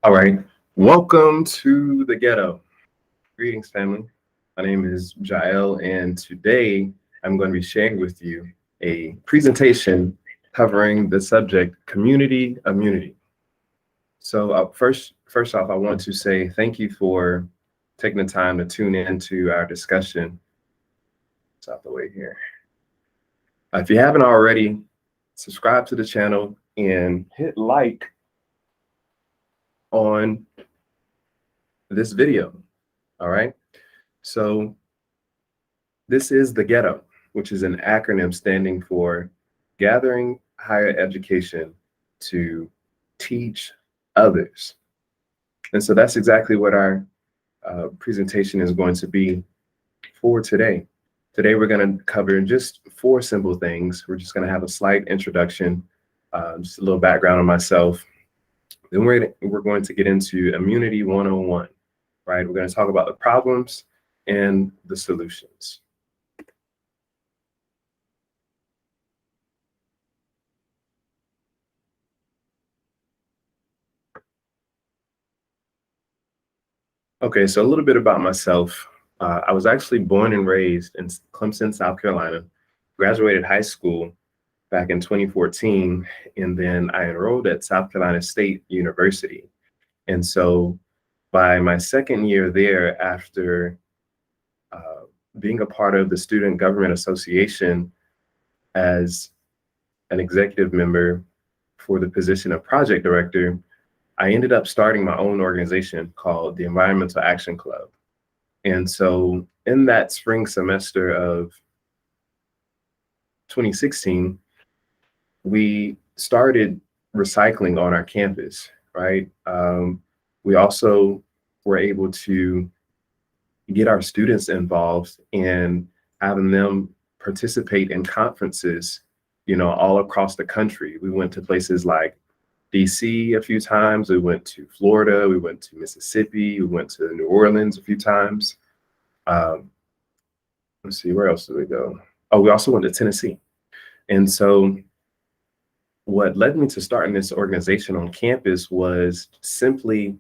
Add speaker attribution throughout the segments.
Speaker 1: All right. Welcome to the ghetto. Greetings, family. My name is Jael, and today I'm going to be sharing with you a presentation covering the subject community immunity. So, first off, I want to say thank you for taking the time to tune in to our discussion. It's out the way here. If you haven't already, subscribe to the channel and hit like on this video. All right. So this is the ghetto, which is an acronym standing for Gathering Higher Education to Teach Others. And so that's exactly what our presentation is going to be for today. Today, we're going to cover just four simple things. We're just going to have a slight introduction, just a little background on myself. Then we're going to get into Immunity 101, right? We're going to talk about the problems and the solutions. Okay, so a little bit about myself. I was actually born and raised in Clemson, South Carolina, graduated high school back in 2014, and then I enrolled at South Carolina State University. And so by my second year there, after being a part of the Student Government Association as an executive member for the position of project director, I ended up starting my own organization called the Environmental Action Club. And so in that spring semester of 2016, we started recycling on our campus, right? We also were able to get our students involved in having them participate in conferences, all across the country. We went to places like DC a few times. We went to Florida. We went to Mississippi. We went to New Orleans a few times. Let's see, where else did we go? Oh, we also went to Tennessee. And so what led me to starting this organization on campus was simply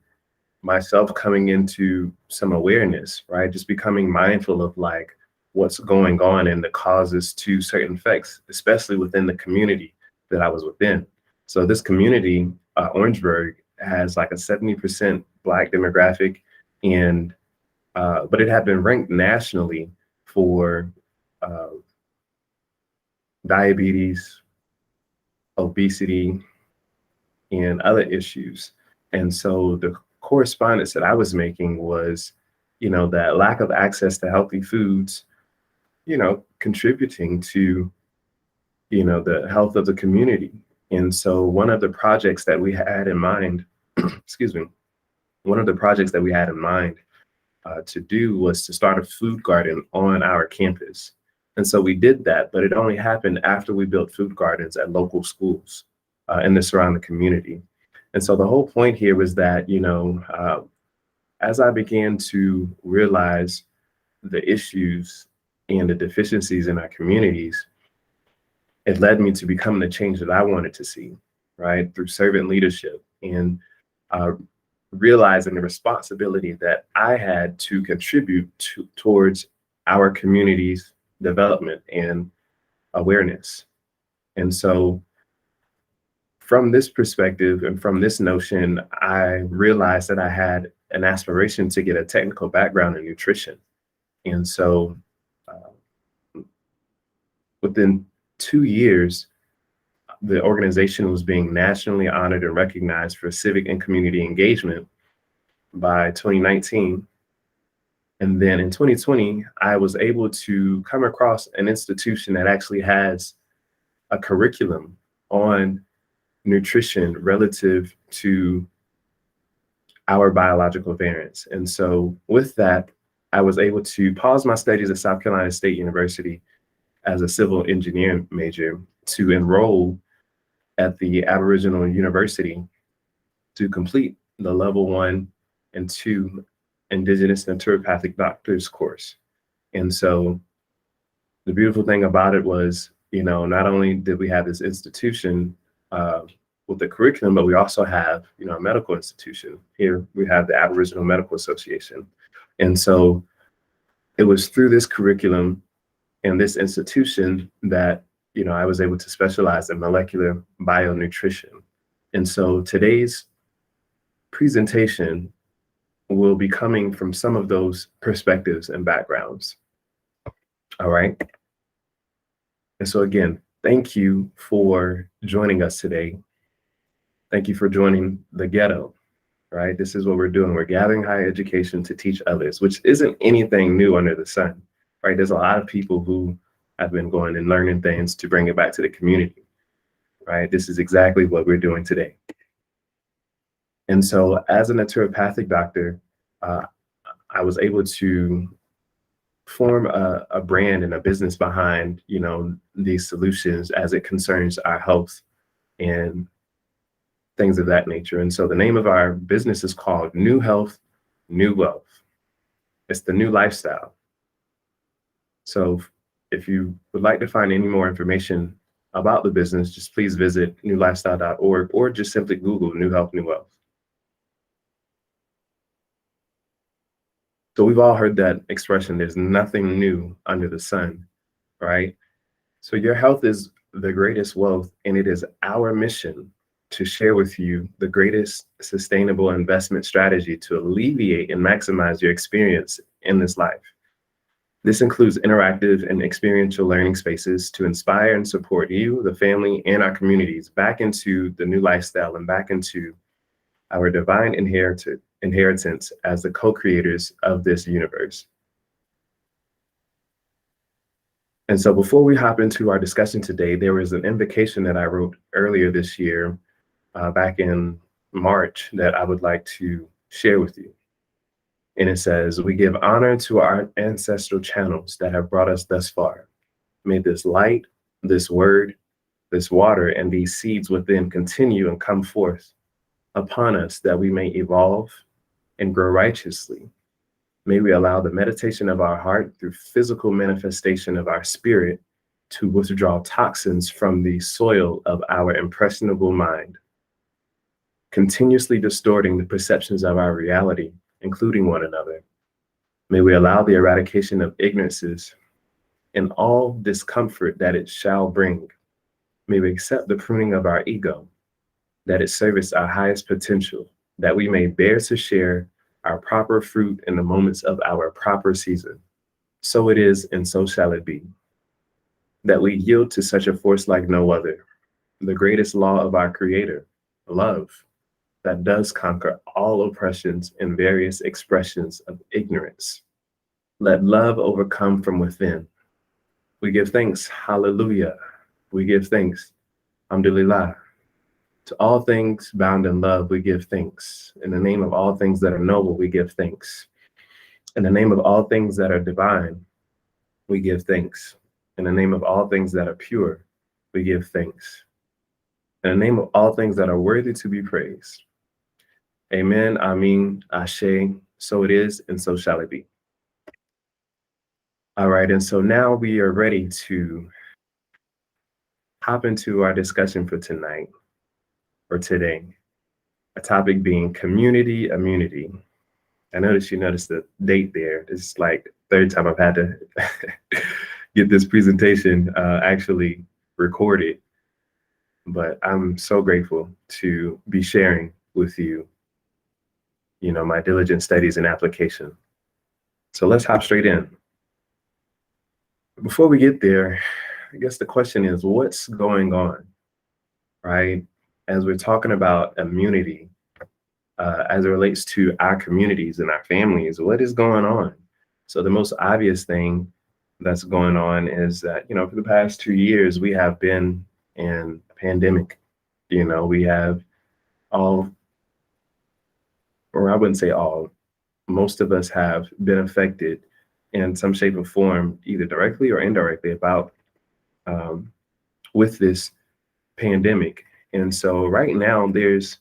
Speaker 1: myself coming into some awareness, right? Just becoming mindful of like what's going on and the causes to certain effects, especially within the community that I was within. So this community, Orangeburg, has like a 70% Black demographic, and but it had been ranked nationally for diabetes, obesity, and other issues. And so the correspondence that I was making was, that lack of access to healthy foods, contributing to, the health of the community. And so one of the projects that we had in mind, excuse me, one of the projects that we had in mind to do was to start a food garden on our campus. And so we did that, but it only happened after we built food gardens at local schools in the surrounding community. And so the whole point here was that, as I began to realize the issues and the deficiencies in our communities, it led me to becoming the change that I wanted to see, right, through servant leadership and realizing the responsibility that I had to contribute towards our community's development and awareness. And so from this perspective and from this notion, I realized that I had an aspiration to get a technical background in nutrition. And so within 2 years, the organization was being nationally honored and recognized for civic and community engagement by 2019. And then in 2020, I was able to come across an institution that actually has a curriculum on nutrition relative to our biological variants. And so with that, I was able to pause my studies at South Carolina State University as a civil engineering major to enroll at the Aboriginal University to complete the level 1 and 2 Indigenous Naturopathic Doctors course. And so the beautiful thing about it was, not only did we have this institution with the curriculum, but we also have, a medical institution. Here we have the Aboriginal Medical Association. And so it was through this curriculum and this institution that, I was able to specialize in molecular bionutrition. And so today's presentation will be coming from some of those perspectives and backgrounds. All right. And so again, thank you for joining us today. Thank you for joining the ghetto, right? This is what we're doing. We're gathering higher education to teach others, which isn't anything new under the sun, right? There's a lot of people who have been going and learning things to bring it back to the community, right? This is exactly what we're doing today. And so as a naturopathic doctor, I was able to form a brand and a business behind, these solutions as it concerns our health and things of that nature. And so the name of our business is called New Health, New Wealth. It's the new lifestyle. So if you would like to find any more information about the business, just please visit newlifestyle.org or just simply Google New Health, New Wealth. So we've all heard that expression, there's nothing new under the sun, right? So your health is the greatest wealth, and it is our mission to share with you the greatest sustainable investment strategy to alleviate and maximize your experience in this life. This includes interactive and experiential learning spaces to inspire and support you, the family, and our communities back into the new lifestyle and back into our divine inheritance as the co-creators of this universe. And so before we hop into our discussion today, there was an invocation that I wrote earlier this year, back in March, that I would like to share with you. And it says, we give honor to our ancestral channels that have brought us thus far. May this light, this word, this water, and these seeds within continue and come forth upon us that we may evolve and grow righteously. May we allow the meditation of our heart through physical manifestation of our spirit to withdraw toxins from the soil of our impressionable mind, continuously distorting the perceptions of our reality, including one another. May we allow the eradication of ignorances and all discomfort that it shall bring. May we accept the pruning of our ego, that it service our highest potential, that we may bear to share our proper fruit in the moments of our proper season. So it is, and so shall it be. That we yield to such a force like no other, the greatest law of our Creator, love, that does conquer all oppressions and various expressions of ignorance. Let love overcome from within. We give thanks, hallelujah. We give thanks, alhamdulillah. To all things bound in love, we give thanks. In the name of all things that are noble, we give thanks. In the name of all things that are divine, we give thanks. In the name of all things that are pure, we give thanks. In the name of all things that are worthy to be praised. Amen, Amen, Ashe, so it is, and so shall it be. All right, and so now we are ready to hop into our discussion for tonight, or today, a topic being community immunity. I noticed you noticed the date there. It's like the third time I've had to get this presentation actually recorded, but I'm so grateful to be sharing with you, my diligent studies and application. So let's hop straight in. Before we get there, I guess the question is, what's going on, right? As we're talking about immunity, as it relates to our communities and our families, what is going on? So the most obvious thing that's going on is that, for the past 2 years, we have been in a pandemic. We have all, or I wouldn't say all, most of us have been affected in some shape or form, either directly or indirectly, about with this pandemic. And so right now there's,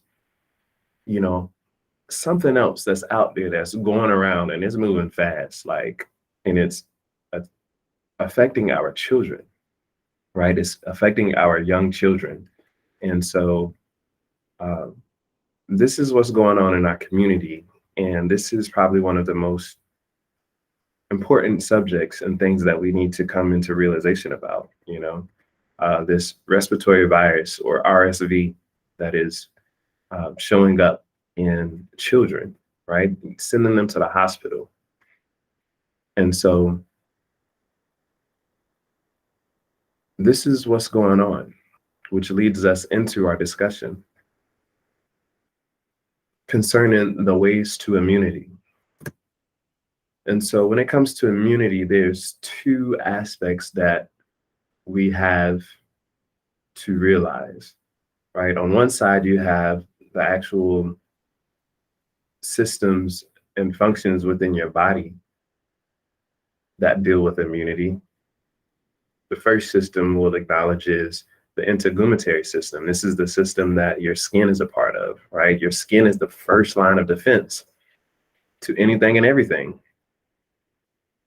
Speaker 1: something else that's out there that's going around and it's moving fast, and it's affecting our children, right? It's affecting our young children. And so Uh, this is what's going on in our community, and this is probably one of the most important subjects and things that we need to come into realization about. This respiratory virus or RSV that is showing up in children, right? Sending them to the hospital. And so this is what's going on, which leads us into our discussion concerning the ways to immunity. And so when it comes to immunity, there's two aspects that we have to realize, right? On one side, you have the actual systems and functions within your body that deal with immunity. The first system we'll acknowledge is the integumentary system. This is the system that your skin is a part of, right? Your skin is the first line of defense to anything and everything.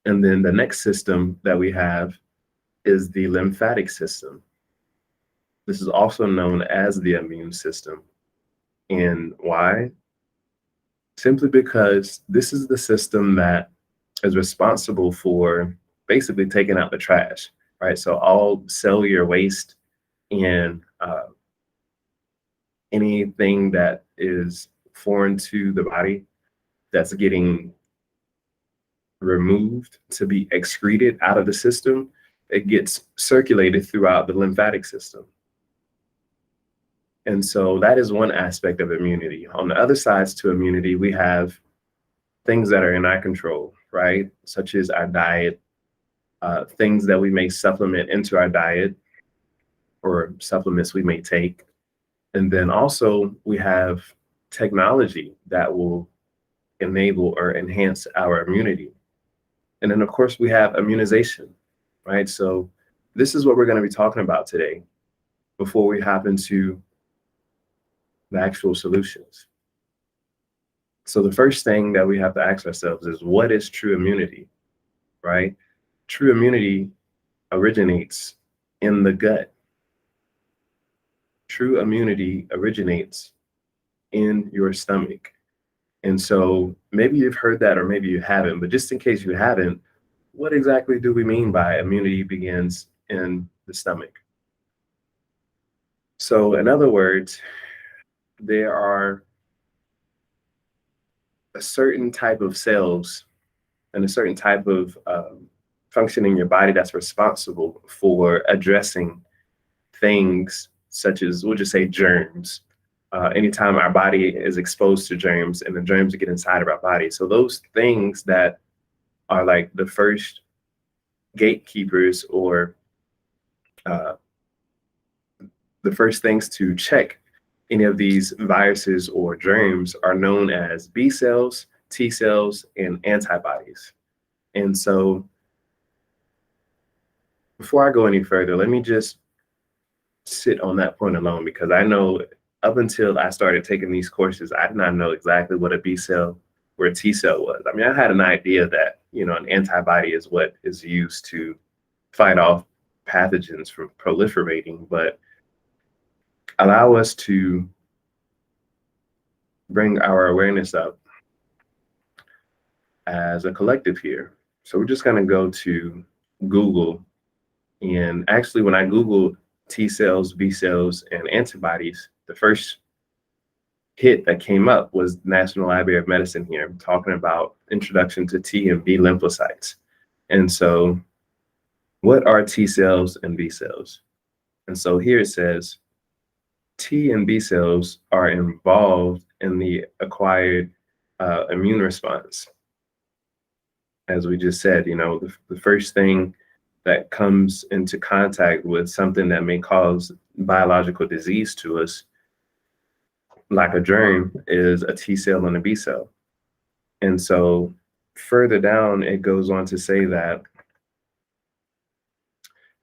Speaker 1: And then the next system that we have is the lymphatic system. This is also known as the immune system. And why? Simply because this is the system that is responsible for basically taking out the trash, right? So all cellular waste and anything that is foreign to the body that's getting removed to be excreted out of the system, it gets circulated throughout the lymphatic system. And so that is one aspect of immunity. On the other sides to immunity, we have things that are in our control, right? Such as our diet, things that we may supplement into our diet or supplements we may take. And then also we have technology that will enable or enhance our immunity. And then of course we have immunization, right? So this is what we're going to be talking about today before we hop into the actual solutions. So the first thing that we have to ask ourselves is, what is true immunity, right? True immunity originates in the gut. True immunity originates in your stomach. And so maybe you've heard that or maybe you haven't, but just in case you haven't, what exactly do we mean by immunity begins in the stomach? So in other words, there are a certain type of cells and a certain type of function in your body that's responsible for addressing things such as, we'll just say, germs. Anytime our body is exposed to germs and the germs get inside of our body. So those things that are like the first gatekeepers or uh, the first things to check any of these viruses or germs are known as B cells, T cells, and antibodies. And so before I go any further, let me just sit on that point alone, because I know up until I started taking these courses, I did not know exactly what a B cell or a T cell was. I mean, I had an idea that, an antibody is what is used to fight off pathogens from proliferating, but allow us to bring our awareness up as a collective here. So we're just going to go to Google. And actually, when I Googled T cells, B cells, and antibodies, the first hit that came up was National Library of Medicine here, talking about introduction to T and B lymphocytes. And so what are T cells and B cells? And so here it says, T and B cells are involved in the acquired immune response. As we just said, the first thing that comes into contact with something that may cause biological disease to us, like a germ, is a T cell and a B cell. And so further down, it goes on to say that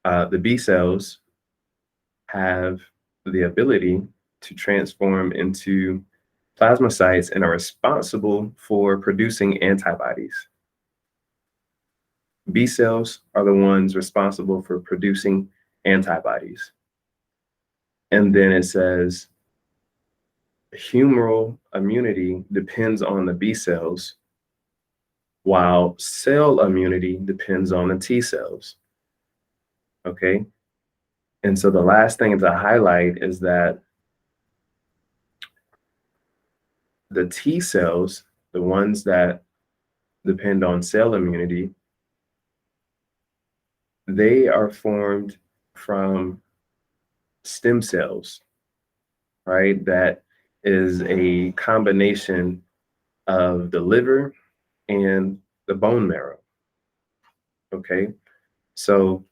Speaker 1: the B cells have the ability to transform into plasmacytes and are responsible for producing antibodies. B cells are the ones responsible for producing antibodies. And then it says humoral immunity depends on the B cells, while cell immunity depends on the T cells. Okay. And so the last thing to highlight is that the T cells, the ones that depend on cell immunity, they are formed from stem cells, right? That is a combination of the liver and the bone marrow. Okay. So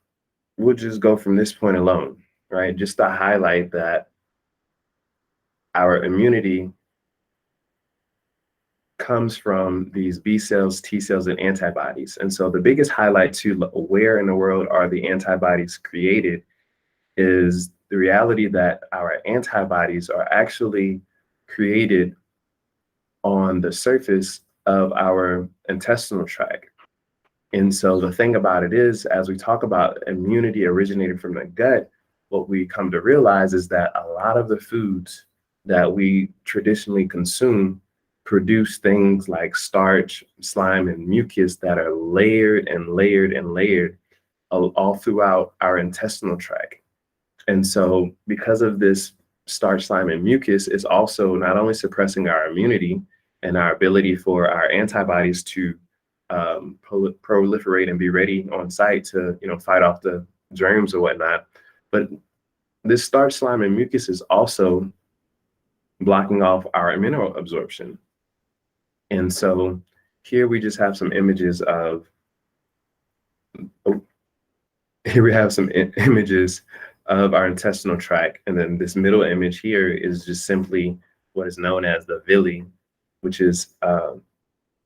Speaker 1: we'll just go from this point alone, right? Just to highlight that our immunity comes from these B cells, T cells, and antibodies. And so the biggest highlight to where in the world are the antibodies created is the reality that our antibodies are actually created on the surface of our intestinal tract. And so the thing about it is, as we talk about immunity originating from the gut, what we come to realize is that a lot of the foods that we traditionally consume produce things like starch, slime, and mucus that are layered and layered and layered all throughout our intestinal tract. And so because of this starch, slime, and mucus, is also not only suppressing our immunity and our ability for our antibodies to proliferate and be ready on site to, fight off the germs or whatnot. But this starch, slime, and mucus is also blocking off our mineral absorption. And so here we just have some images of, oh, here we have some images of our intestinal tract. And then this middle image here is just simply what is known as the villi, which is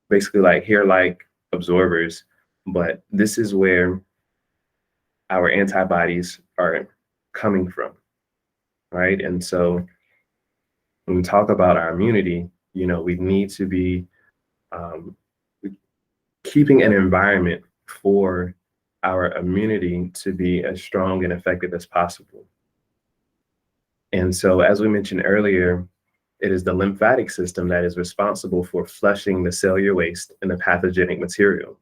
Speaker 1: basically like hair-like absorbers. But this is where our antibodies are coming from, right? And so when we talk about our immunity, we need to be um, keeping an environment for our immunity to be as strong and effective as possible. And so, as we mentioned earlier, it is the lymphatic system that is responsible for flushing the cellular waste and the pathogenic material.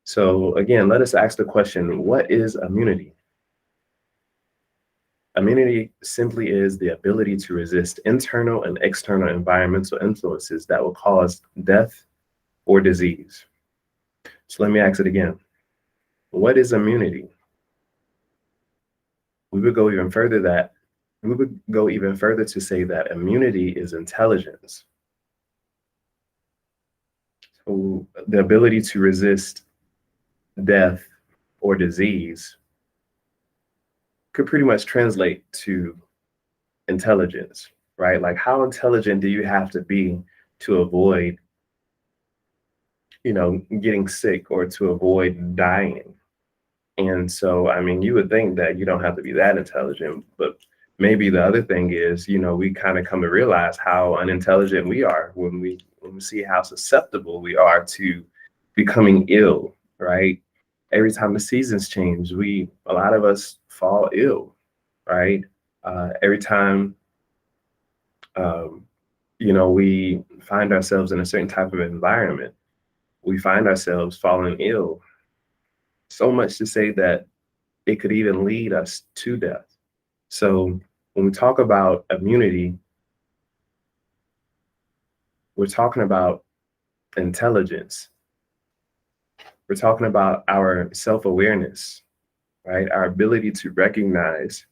Speaker 1: So again, let us ask the question, what is immunity? Immunity simply is the ability to resist internal and external environmental influences that will cause death or disease. So let me ask it again. What is immunity? We would go even further to say that immunity is intelligence. So the ability to resist death or disease could pretty much translate to intelligence, right? Like, how intelligent do you have to be to avoid, getting sick or to avoid dying? And so, I mean, you would think that you don't have to be that intelligent, but maybe the other thing is, we kind of come to realize how unintelligent we are when we see how susceptible we are to becoming ill, right? Every time the seasons change, a lot of us fall ill, right? Every time, we find ourselves in a certain type of environment, we find ourselves falling ill. So much to say that it could even lead us to death. So when we talk about immunity, we're talking about intelligence. We're talking about our self-awareness, right? Our ability to recognize,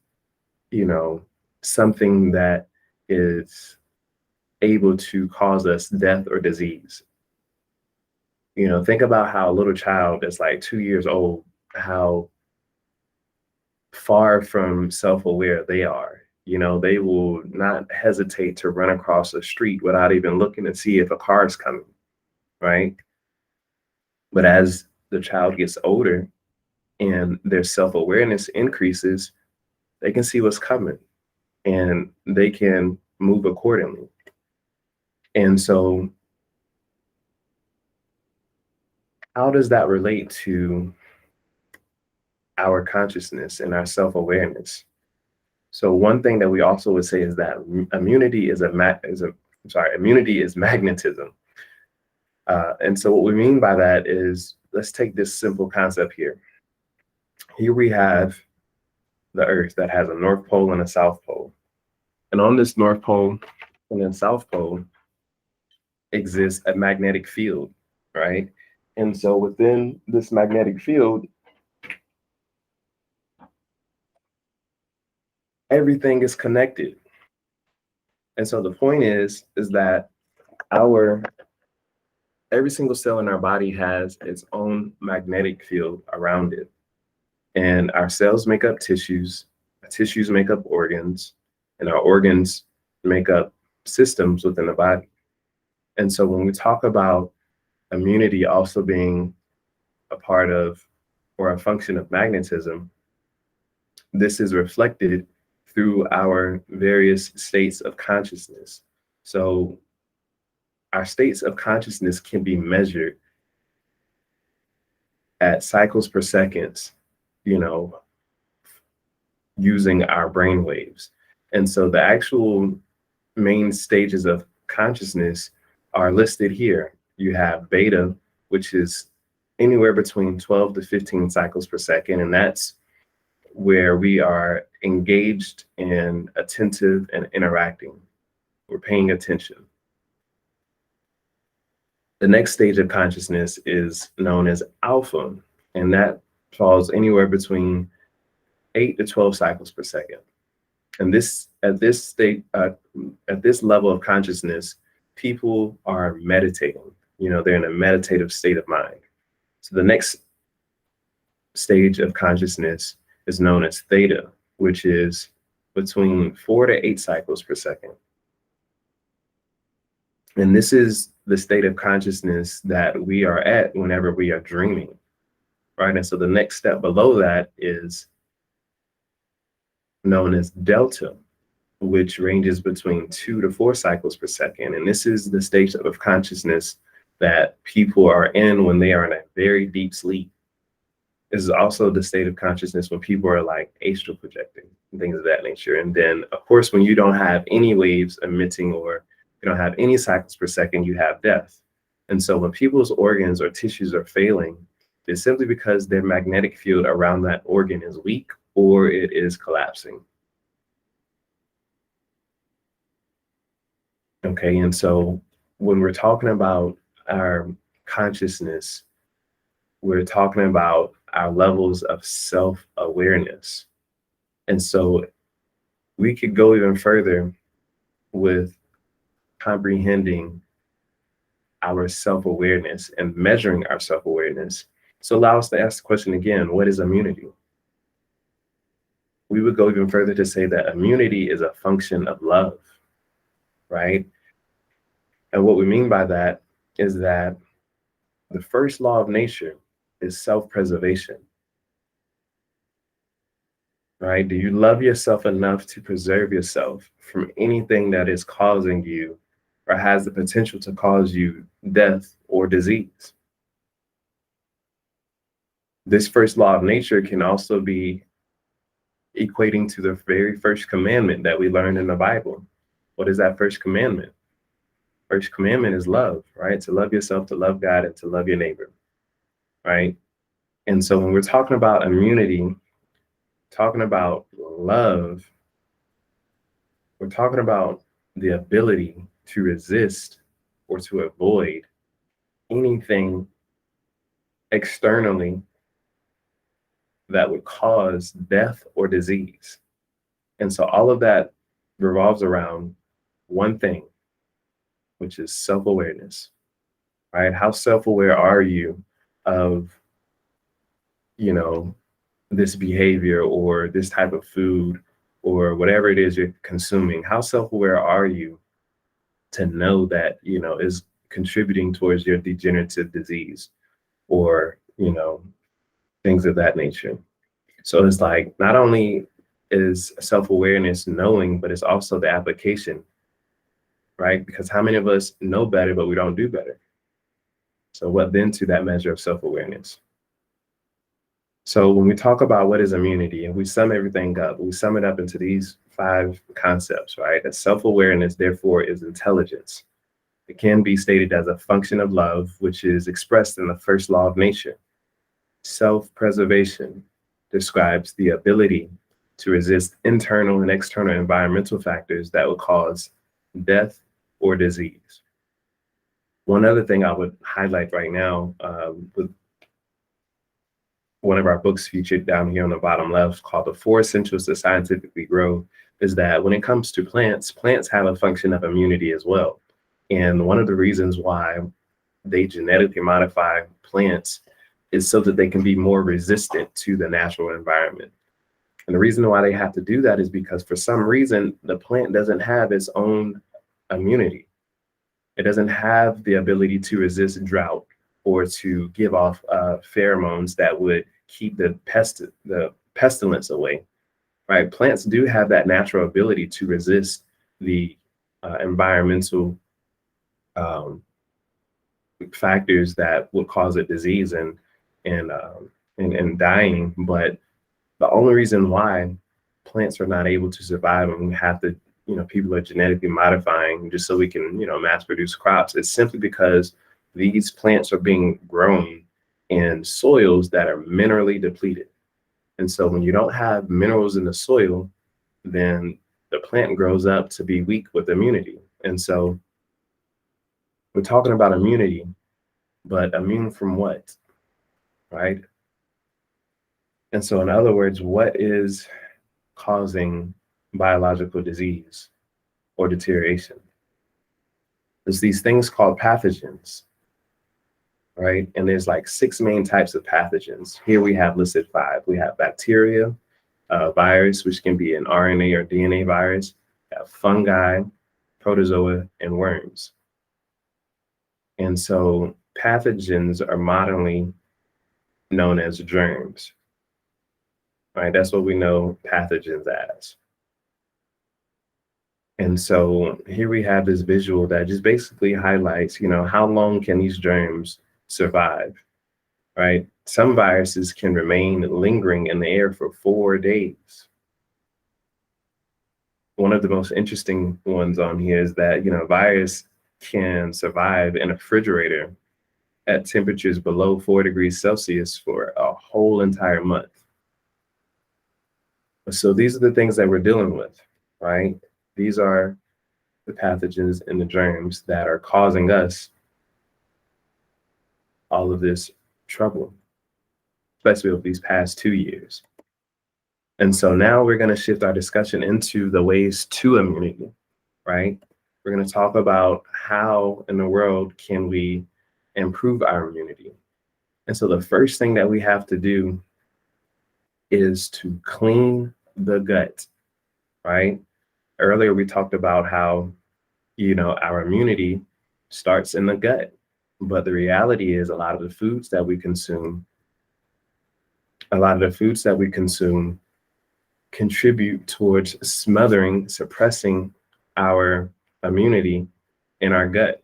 Speaker 1: something that is able to cause us death or disease. Think about how a little child that's like 2 years old, how far from self-aware they are. They will not hesitate to run across a street without even looking to see if a car is coming, right? But as the child gets older and their self-awareness increases, they can see what's coming and they can move accordingly. And so how does that relate to our consciousness and our self-awareness? So one thing that we also would say is that immunity is immunity is magnetism. And so what we mean by that is, let's take this simple concept here. Here we have the Earth that has a North Pole and a South Pole. And on this North Pole and then South Pole exists a magnetic field, right? And so within this magnetic field, everything is connected. And so the point is that our every single cell in our body has its own magnetic field around it. And our cells make up tissues make up organs, and our organs make up systems within the body. And so when we talk about immunity also being a part of or a function of magnetism, this is reflected through our various states of consciousness. So our states of consciousness can be measured at cycles per second, you know, using our brain waves. And so the actual main stages of consciousness are listed here. You have beta, which is anywhere between 12 to 15 cycles per second. And that's where we are engaged and attentive and interacting. We're paying attention. The next stage of consciousness is known as alpha, and that falls anywhere between 8 to 12 cycles per second. And at this level of consciousness, people are meditating. You know, they're in a meditative state of mind. So the next stage of consciousness is known as theta, which is between 4 to 8 cycles per second. And this is the state of consciousness that we are at whenever we are dreaming, right? And so the next step below that is known as delta, which ranges between 2 to 4 cycles per second. And this is the state of consciousness that people are in when they are in a very deep sleep. This is also the state of consciousness when people are like astral projecting and things of that nature. And then, of course, when you don't have any waves emitting or you don't have any cycles per second, you have death. And so when people's organs or tissues are failing, it's simply because their magnetic field around that organ is weak or it is collapsing. Okay, and so when we're talking about our consciousness, we're talking about our levels of self-awareness. And so we could go even further with comprehending our self-awareness and measuring our self-awareness. So allow us to ask the question again, what is immunity? We would go even further to say that immunity is a function of love, right? And what we mean by that is that the first law of nature is self-preservation, right? Do you love yourself enough to preserve yourself from anything that is causing you or has the potential to cause you death or disease? This first law of nature can also be equating to the very first commandment that we learned in the Bible. What is that first commandment? First commandment is love, right? To love yourself, to love God, and to love your neighbor, right? And so when we're talking about immunity, talking about love, we're talking about the ability to resist or to avoid anything externally that would cause death or disease. And so all of that revolves around one thing, which is self-awareness, right? How self-aware are you of, you know, this behavior or this type of food or whatever it is you're consuming? How self-aware are you to know that, you know, is contributing towards your degenerative disease or, you know, things of that nature? So it's like, not only is self-awareness knowing, but it's also the application, right? Because how many of us know better, but we don't do better? So what then to that measure of self-awareness? So when we talk about what is immunity and we sum everything up, we sum it up into these five concepts, right? That self-awareness, therefore, is intelligence. It can be stated as a function of love, which is expressed in the first law of nature. Self-preservation describes the ability to resist internal and external environmental factors that will cause death or disease. One other thing I would highlight right now, with one of our books featured down here on the bottom left called The Four Essentials to Scientifically Grow, is that when it comes to plants, plants have a function of immunity as well. And one of the reasons why they genetically modify plants is so that they can be more resistant to the natural environment. And the reason why they have to do that is because for some reason, the plant doesn't have its own immunity. It doesn't have the ability to resist drought or to give off pheromones that would keep the pestilence away, right? Plants do have that natural ability to resist the environmental um, factors that would cause a disease and, and dying. But the only reason why plants are not able to survive and we have to, people are genetically modifying just so we can, mass produce crops is simply because these plants are being grown in soils that are minerally depleted. And so when you don't have minerals in the soil, then the plant grows up to be weak with immunity. And so we're talking about immunity, but immune from what, right? And so, in other words, what is causing biological disease or deterioration? There's these things called pathogens, right? And there's like six main types of pathogens. Here we have listed five. We have bacteria, virus, which can be an RNA or DNA virus, we have fungi, protozoa, and worms. And so pathogens are modernly known as germs, right? That's what we know pathogens as. And so here we have this visual that just basically highlights, how long can these germs survive, right? Some viruses can remain lingering in the air for 4 days. One of the most interesting ones on here is that, virus can survive in a refrigerator at temperatures below 4 degrees Celsius for a whole entire month. So these are the things that we're dealing with, right? These are the pathogens and the germs that are causing us all of this trouble, especially over these past 2 years. And so now we're going to shift our discussion into the ways to immunity, right? We're going to talk about how in the world can we improve our immunity. And so the first thing that we have to do is to clean the gut, right? Earlier, we talked about how, our immunity starts in the gut. But the reality is a lot of the foods that we consume, contribute towards smothering, suppressing our immunity in our gut.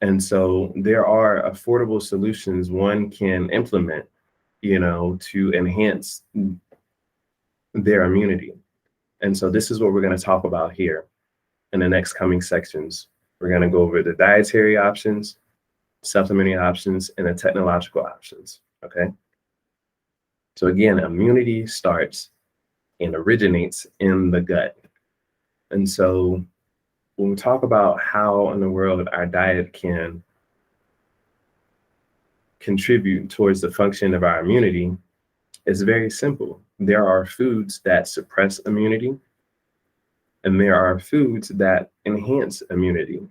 Speaker 1: And so there are affordable solutions one can implement, to enhance their immunity. And so this is what we're going to talk about here in the next coming sections. We're going to go over the dietary options, supplementary options, and the technological options, okay? So again, immunity starts and originates in the gut. And so when we talk about how in the world our diet can contribute towards the function of our immunity, it's very simple. There are foods that suppress immunity, and there are foods that enhance immunity,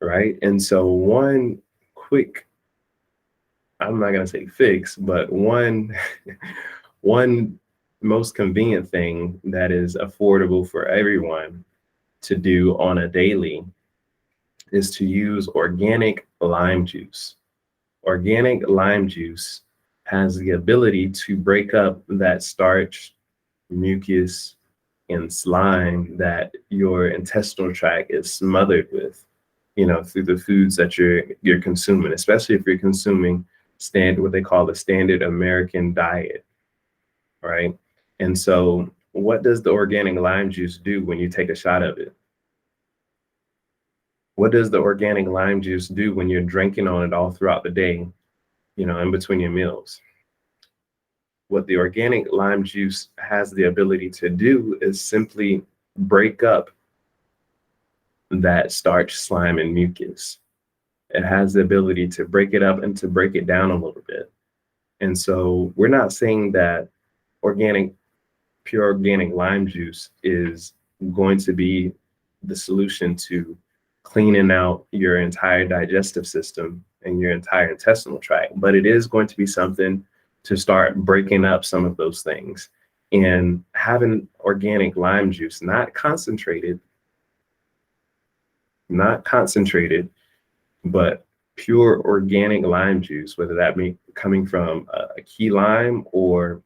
Speaker 1: right? And so one quick, I'm not going to say fix, but one most convenient thing that is affordable for everyone to do on a daily is to use organic lime juice. Organic lime juice has the ability to break up that starch, mucus, and slime that your intestinal tract is smothered with. through the foods that you're consuming, especially if you're consuming what they call the standard American diet, right? And so what does the organic lime juice do when you take a shot of it? What does the organic lime juice do when you're drinking on it all throughout the day, in between your meals? What the organic lime juice has the ability to do is simply break up that starch, slime, and mucus. It has the ability to break it up and to break it down a little bit. And so we're not saying that organic, pure organic lime juice is going to be the solution to cleaning out your entire digestive system and your entire intestinal tract, but it is going to be something to start breaking up some of those things. And having organic lime juice, not concentrated, but pure organic lime juice, whether that be coming from a key lime or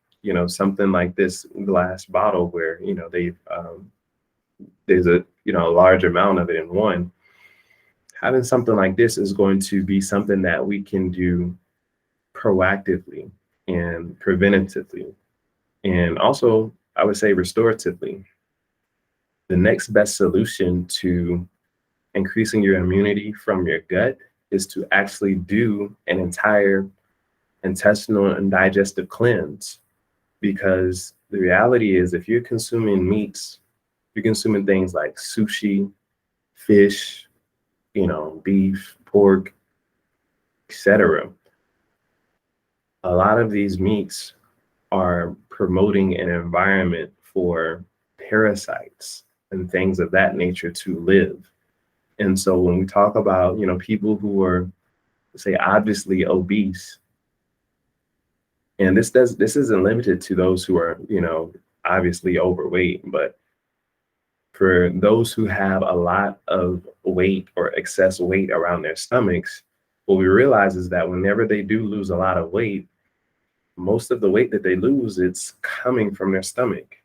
Speaker 1: something like this glass bottle where they've there's a large amount of it in one. Having something like this is going to be something that we can do proactively and preventatively, and also I would say restoratively. The next best solution to increasing your immunity from your gut is to actually do an entire intestinal and digestive cleanse. Because the reality is, if you're consuming meats, you're consuming things like sushi, fish, beef, pork, etc. A lot of these meats are promoting an environment for parasites and things of that nature to live. And so when we talk about, people who are, say, obviously obese, and this isn't limited to those who are, obviously overweight, but for those who have a lot of weight or excess weight around their stomachs, what we realize is that whenever they do lose a lot of weight, most of the weight that they lose, it's coming from their stomach.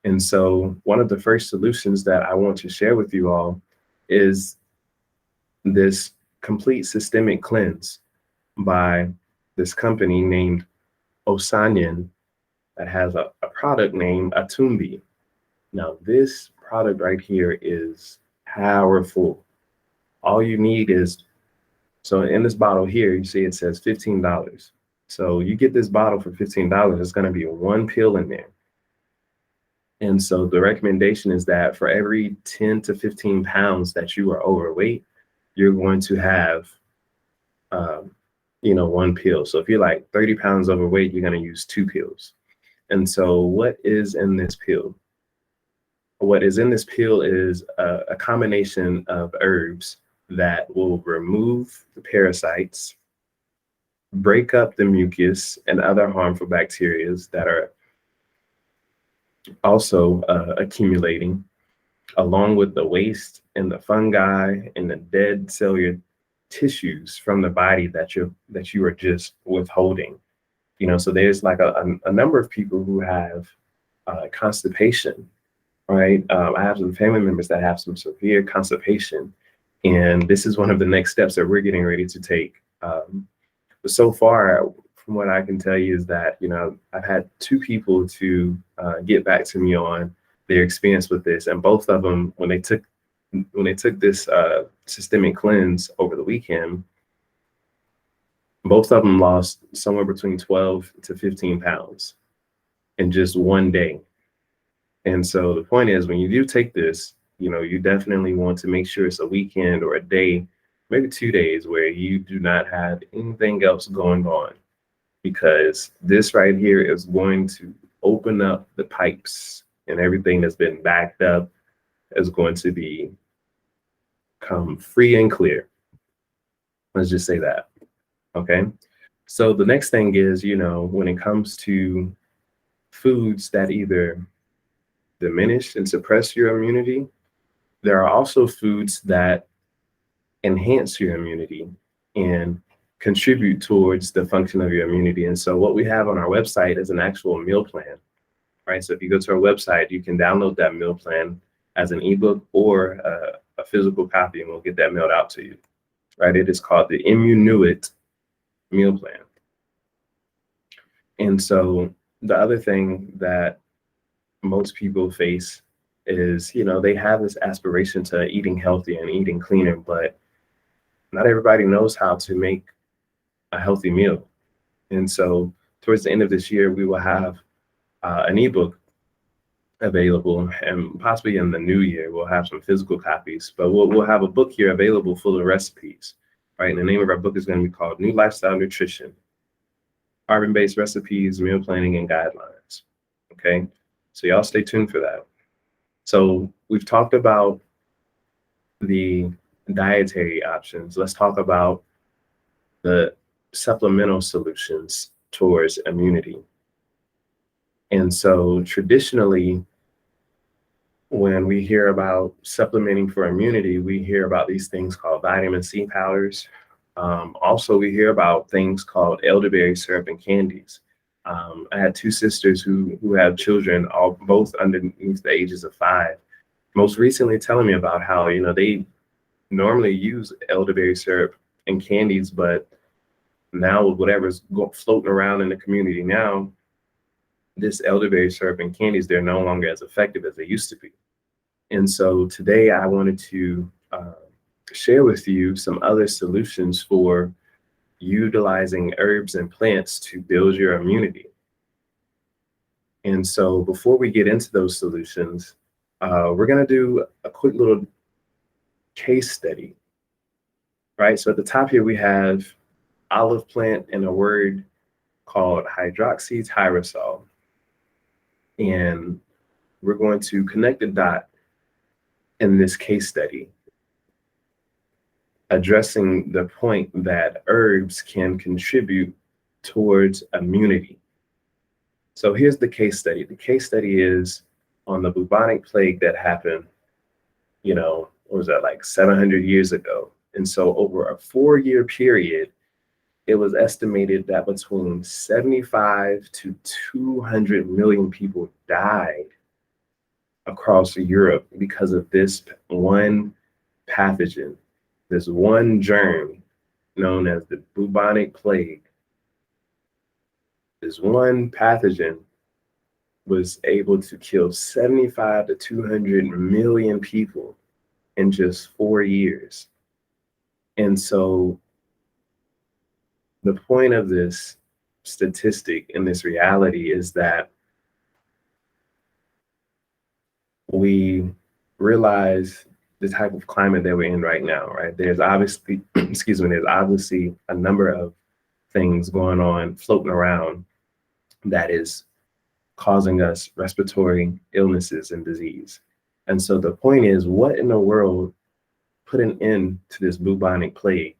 Speaker 1: And so one of the first solutions that I want to share with you all is this complete systemic cleanse by this company named Osanyan that has a product named Atumbi. Now, this product right here is powerful. All you need is, so in this bottle here, you see it says $15. So you get this bottle for $15, it's going to be one pill in there. And so the recommendation is that for every 10 to 15 pounds that you are overweight, you're going to have, one pill. So if you're like 30 pounds overweight, you're going to use 2 pills. And so what is in this pill? What is in this pill is a combination of herbs that will remove the parasites, break up the mucus and other harmful bacteria that are also accumulating, along with the waste and the fungi and the dead cellular tissues from the body that you are just withholding. So there's like a number of people who have constipation, right? I have some family members that have some severe constipation, and this is one of the next steps that we're getting ready to take. But so far, from what I can tell you is that, I've had 2 people to get back to me on their experience with this. And both of them, when they took this systemic cleanse over the weekend, both of them lost somewhere between 12 to 15 pounds in just one day. And so the point is, when you do take this, you definitely want to make sure it's a weekend or a day, maybe 2 days, where you do not have anything else going on, because this right here is going to open up the pipes, and everything that's been backed up is going to come free and clear. Let's just say that. Okay. So the next thing is, when it comes to foods that either diminish and suppress your immunity, there are also foods that enhance your immunity and contribute towards the function of your immunity. And so what we have on our website is an actual meal plan, right? So if you go to our website, you can download that meal plan as an ebook or a physical copy and we'll get that mailed out to you, right? It is called the Immunuit meal plan. And so the other thing that most people face is, they have this aspiration to eating healthy and eating cleaner, but not everybody knows how to make a healthy meal. And so towards the end of this year, we will have an ebook available, and possibly in the new year we'll have some physical copies, but we'll have a book here available full of recipes, right? And the name of our book is going to be called New Lifestyle Nutrition, Carbon-Based Recipes, Meal Planning, and Guidelines. Okay, so y'all stay tuned for that. So we've talked about the dietary options. Let's talk about the supplemental solutions towards immunity. And so traditionally, when we hear about supplementing for immunity, we hear about these things called vitamin C powders. Also, we hear about things called elderberry syrup and candies. I had two sisters who have children, both underneath the ages of 5. Most recently, telling me about how they normally use elderberry syrup and candies, but now with whatever's floating around in the community now, this elderberry syrup and candies, they're no longer as effective as they used to be. And so today I wanted to share with you some other solutions for utilizing herbs and plants to build your immunity. And so before we get into those solutions, we're going to do a quick little case study, right? So at the top here, we have olive plant and a word called hydroxytyrosol. And we're going to connect the dot in this case study, addressing the point that herbs can contribute towards immunity. So here's the case study. The case study is on the bubonic plague that happened, what was that, like 700 years ago? And so over a 4-year period, it was estimated that between 75 to 200 million people died across Europe because of this one pathogen, this one germ known as the bubonic plague. This one pathogen was able to kill 75 to 200 million people in just 4 years. And so the point of this statistic and this reality is that we realize the type of climate that we're in right now, right? There's obviously, there's obviously a number of things going on, floating around, that is causing us respiratory illnesses and disease. And so the point is, what in the world put an end to this bubonic plague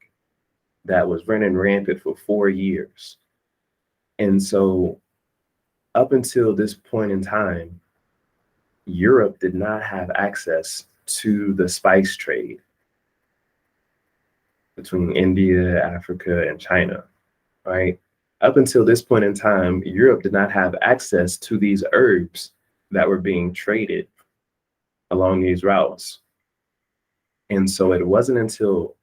Speaker 1: that was running rampant for 4 years? And so up until this point in time, Europe did not have access to the spice trade between India, Africa, and China, right? Up until this point in time, Europe did not have access to these herbs that were being traded along these routes. And so it wasn't until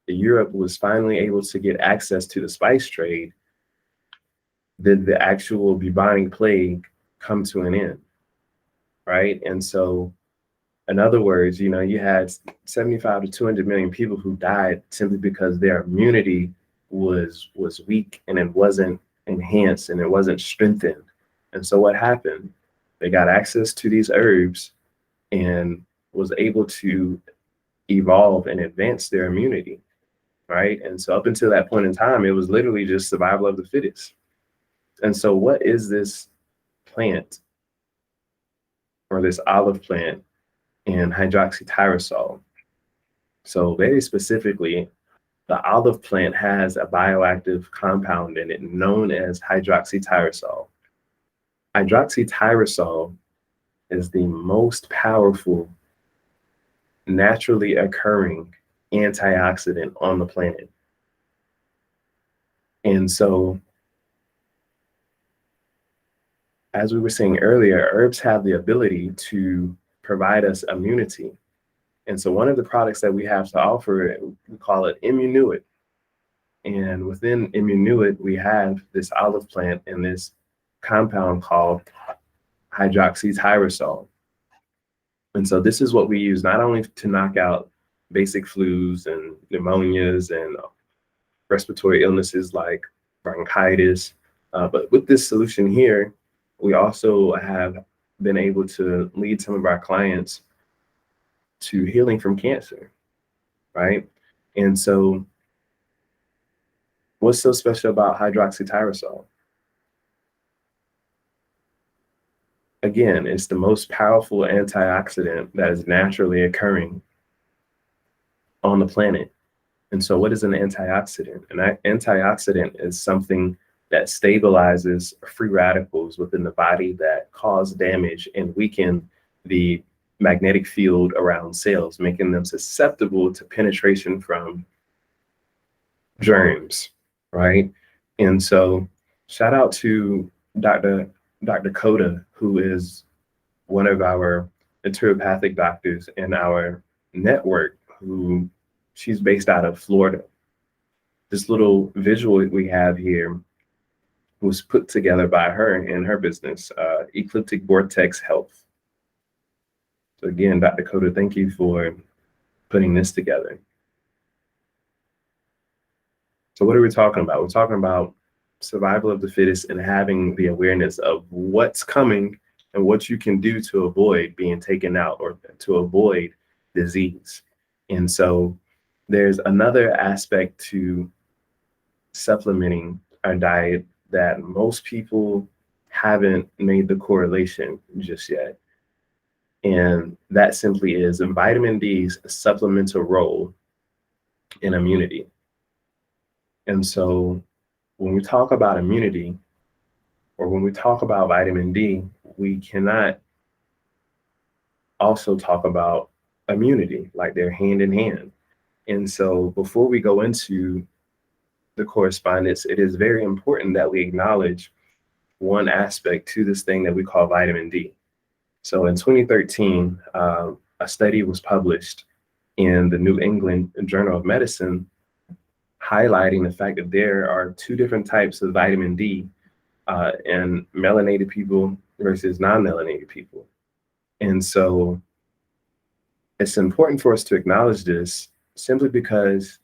Speaker 1: Europe was finally able to get access to the spice trade did the actual bubonic plague come to an end, right? And so, in other words, you had 75 to 200 million people who died simply because their immunity was weak and it wasn't enhanced and it wasn't strengthened. And so what happened? They got access to these herbs and was able to evolve and advance their immunity, right? And so up until that point in time, it was literally just survival of the fittest. And so what is this plant, or this olive plant, and hydroxytyrosol? So very specifically, the olive plant has a bioactive compound in it known as hydroxytyrosol. Hydroxytyrosol is the most powerful naturally occurring antioxidant on the planet. And so, as we were saying earlier, herbs have the ability to provide us immunity. And so one of the products that we have to offer, we call it Immunuit. And within Immunuit, we have this olive plant and this compound called hydroxytyrosol. And so this is what we use not only to knock out basic flus and pneumonias and respiratory illnesses like bronchitis, but with this solution here, we also have been able to lead some of our clients to healing from cancer, right? And so what's so special about hydroxytyrosol? Again, it's the most powerful antioxidant that is naturally occurring on the planet. And so what is an antioxidant? An antioxidant is something that stabilizes free radicals within the body that cause damage and weaken the magnetic field around cells, making them susceptible to penetration from germs, right? And so shout out to Dr. Coda, who is one of our naturopathic doctors in our network, who she's based out of Florida. This little visual we have here was put together by her in her business, Ecliptic Vortex Health. So again, Dr. Coda, thank you for putting this together. So what are we talking about? We're talking about survival of the fittest and having the awareness of what's coming and what you can do to avoid being taken out or to avoid disease. And so there's another aspect to supplementing our diet that most people haven't made the correlation just yet. And that simply is vitamin D's supplemental role in immunity. And so when we talk about immunity, or when we talk about vitamin D, we cannot also talk about immunity, like they're hand in hand. And so before we go into the correspondence, it is very important that we acknowledge one aspect to this thing that we call vitamin D. So in 2013, a study was published in the New England Journal of Medicine highlighting the fact that there are two different types of vitamin D in melanated people versus non-melanated people. And so it's important for us to acknowledge this simply because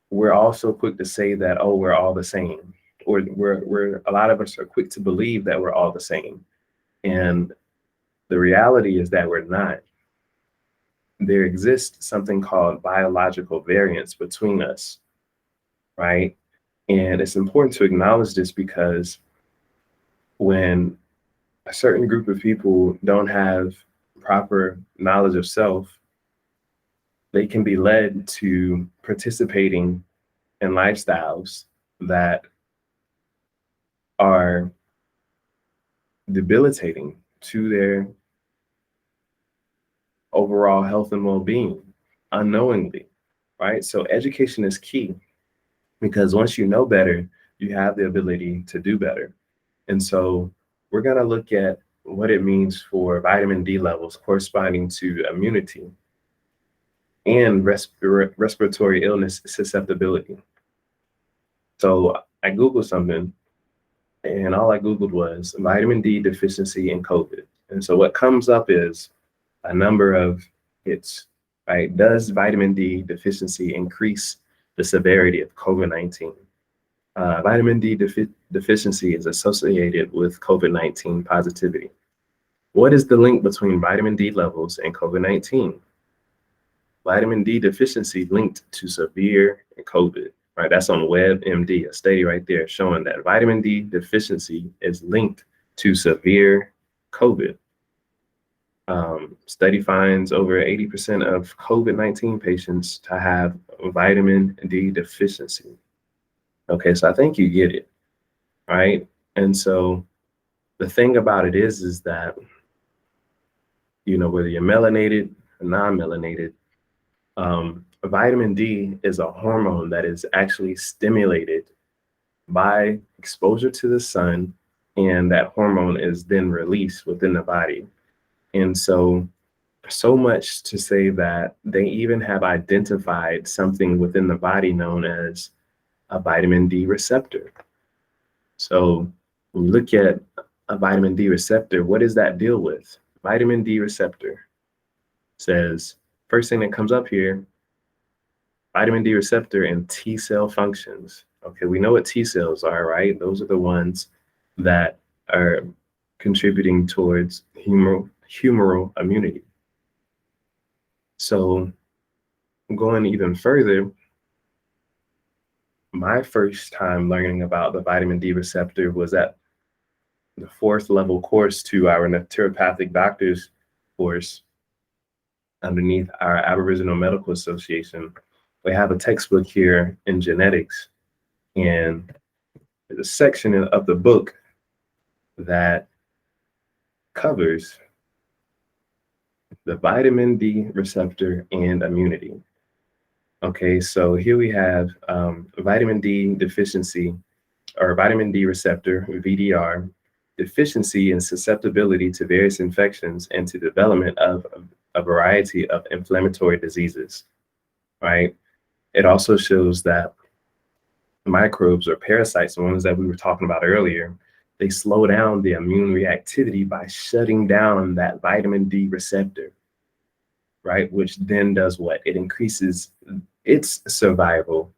Speaker 1: we're also quick to say that, oh, we're all the same. Or we're a lot of us are quick to believe that we're all the same. And the reality is that we're not. There exists something called biological variance between us, right? And it's important to acknowledge this because when a certain group of people don't have proper knowledge of self, they can be led to participating in lifestyles that are debilitating to their overall health and well-being unknowingly, right? So education is key because once you know better, you have the ability to do better. And so we're going to look at what it means for vitamin D levels corresponding to immunity and respiratory illness susceptibility. So I Googled something, and all I Googled was vitamin D deficiency in COVID. And so what comes up is a number of hits, right? Does vitamin D deficiency increase the severity of COVID-19? Vitamin D deficiency is associated with COVID-19 positivity. What is the link between vitamin D levels and COVID-19? Vitamin D deficiency linked to severe COVID, right? That's on WebMD, a study right there showing that vitamin D deficiency is linked to severe COVID. Study finds over 80% of COVID-19 patients to have vitamin D deficiency. Okay, so I think you get it, right? And so the thing about it is that, you know, whether you're melanated or non-melanated, vitamin D is a hormone that is actually stimulated by exposure to the sun, and that hormone is then released within the body. And so So much to say that they even have identified something within the body known as a vitamin D receptor. So when you look at a vitamin D receptor, what does that deal with? Vitamin D receptor says, first thing that comes up here, vitamin D receptor and T cell functions. Okay, we know what T cells are, right? Those are the ones that are contributing towards humoral immunity. So going even further, my first time learning about the vitamin D receptor was at the fourth level course to our naturopathic doctors course underneath our Aboriginal Medical Association. We have a textbook here in genetics, and there's a section of the book that covers the vitamin D receptor and immunity. Okay, so here we have vitamin D deficiency or vitamin D receptor, VDR, deficiency and susceptibility to various infections and to development of a variety of inflammatory diseases, right? It also shows that microbes or parasites, the ones that we were talking about earlier, they slow down the immune reactivity by shutting down that vitamin D receptor, right? Which then does what? It increases its survival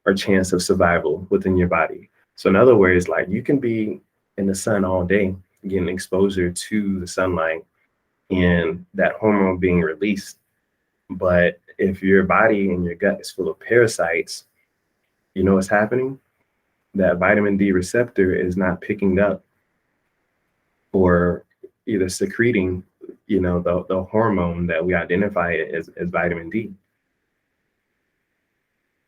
Speaker 1: or chance of survival within your body. So in other words, like you can be in the sun all day, getting exposure to the sunlight and that hormone being released. But if your body and your gut is full of parasites, you know what's happening? That vitamin D receptor is not picking up or either secreting, the hormone that we identify as vitamin D.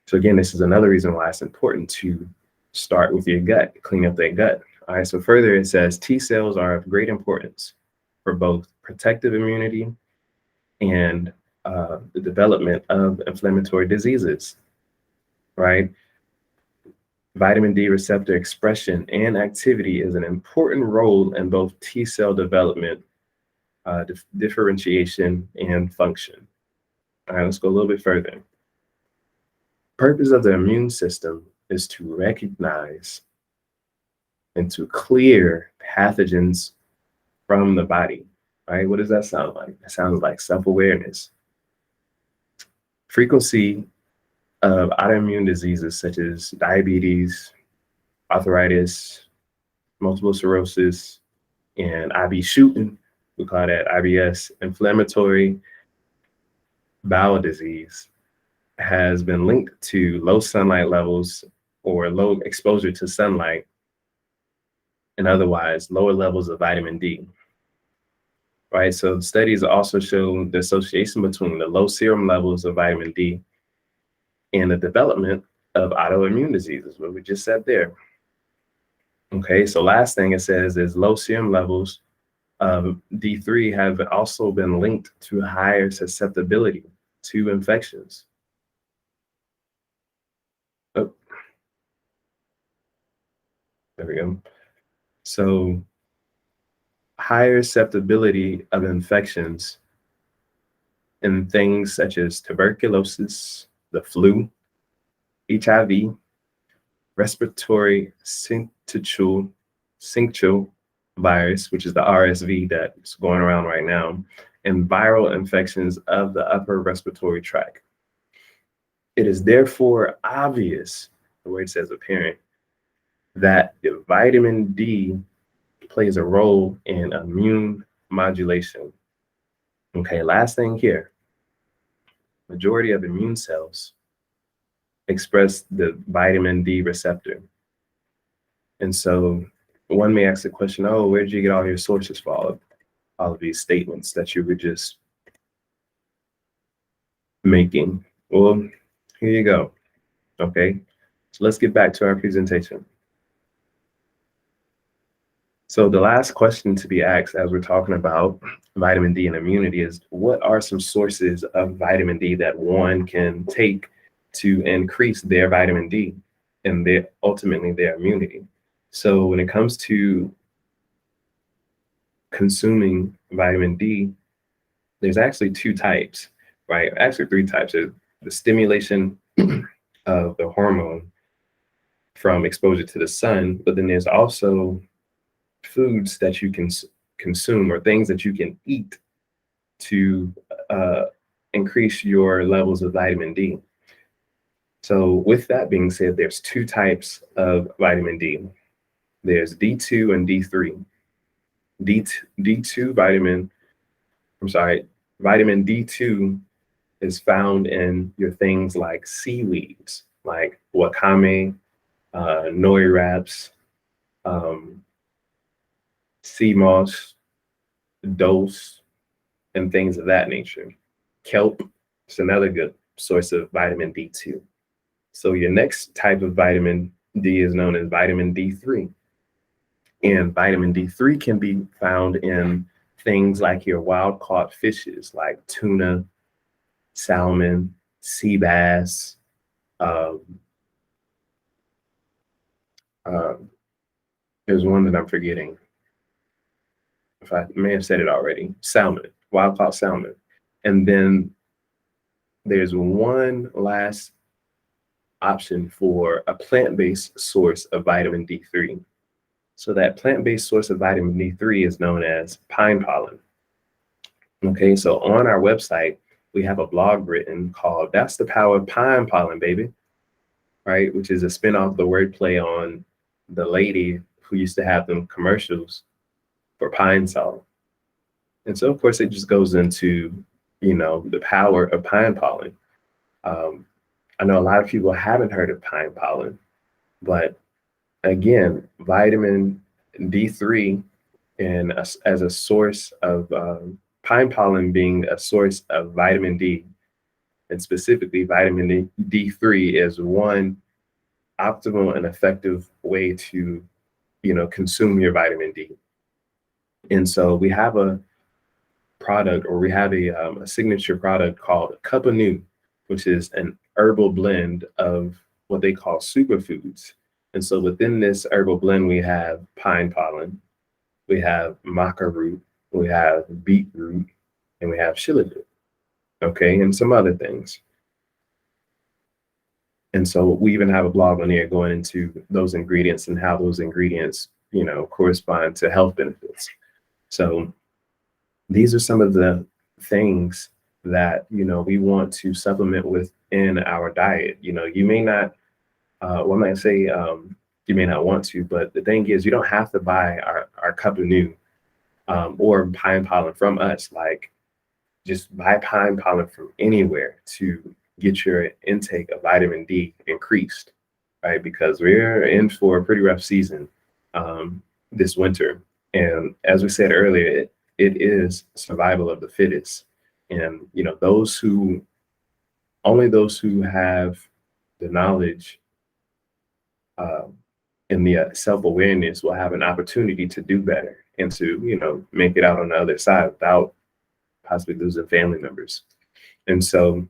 Speaker 1: So again, this is another reason why it's important to start with your gut, clean up that gut. All right, so further it says T cells are of great importance for both protective immunity and the development of inflammatory diseases, right? Vitamin D receptor expression and activity is an important role in both T cell development, differentiation, and function. All right, let's go a little bit further. Purpose of the immune system is to recognize and to clear pathogens from the body, right? What does that sound like? It sounds like self-awareness. Frequency of autoimmune diseases such as diabetes, arthritis, multiple sclerosis, and IB shooting, we call that IBS, inflammatory bowel disease, has been linked to low sunlight levels or low exposure to sunlight, and otherwise lower levels of vitamin D. Right, so studies also show the association between the low serum levels of vitamin D and the development of autoimmune diseases, what we just said there. Okay, so last thing it says is low serum levels of D3 have also been linked to higher susceptibility to infections. Oh, there we go. So higher susceptibility of infections in things such as tuberculosis, the flu, HIV, respiratory syncytial virus, which is the RSV that's going around right now, and viral infections of the upper respiratory tract. It is therefore obvious, the way it says apparent, that the vitamin D plays a role in immune modulation. Okay, last thing here. Majority of immune cells express the vitamin D receptor. And so one may ask the question, oh, where did you get all your sources for all of these statements that you were just making? Well, here you go. Okay, so let's get back to our presentation. So the last question to be asked as we're talking about vitamin D and immunity is, what are some sources of vitamin D that one can take to increase their vitamin D and ultimately their immunity? So when it comes to consuming vitamin D, there's actually two types, right? Actually, three types. There's the stimulation of the hormone from exposure to the sun, but then there's also foods that you can consume or things that you can eat to uh, increase your levels of vitamin D. So, with that being said, there's two types of vitamin D. There's D2 and D3. D2 vitamin, I'm sorry, vitamin D2 is found in your things like seaweeds, like wakame, nori wraps, um, sea moss, dose, and things of that nature. Kelp is another good source of vitamin D2. So your next type of vitamin D is known as vitamin D3. And vitamin D3 can be found in things like your wild caught fishes like tuna, salmon, sea bass. Um, uh, there's one that I'm forgetting. If I may have said it already, salmon, wild caught salmon. And then there's one last option for a plant-based source of vitamin D3. So that plant-based source of vitamin D3 is known as pine pollen. Okay, so on our website, we have a blog written called That's the Power of Pine Pollen, Baby, right? Which is a spin-off of the wordplay on the lady who used to have them commercials for pine salt. And so, of course, it just goes into, the power of pine pollen. Um, I know a lot of people haven't heard of pine pollen, but again, vitamin D3 and as a source of pine pollen being a source of vitamin D, and specifically vitamin D3 is one optimal and effective way to, consume your vitamin D. And so we have a product, or we have a signature product called Cup of New, which is an herbal blend of what they call superfoods. And so within this herbal blend, we have pine pollen, we have maca root, we have beetroot, and we have shillelagh, okay, and some other things. And so we even have a blog on here going into those ingredients and how those ingredients, correspond to health benefits. So these are some of the things that, we want to supplement with in our diet. You may not, well, I'm not say you may not want to, but the thing is, you don't have to buy our Cup of New or pine pollen from us. Like, just buy pine pollen from anywhere to get your intake of vitamin D increased, right? Because we're in for a pretty rough season this winter. And as we said earlier, it is survival of the fittest. And, only those who have the knowledge and the self-awareness will have an opportunity to do better and to, make it out on the other side without possibly losing family members. And so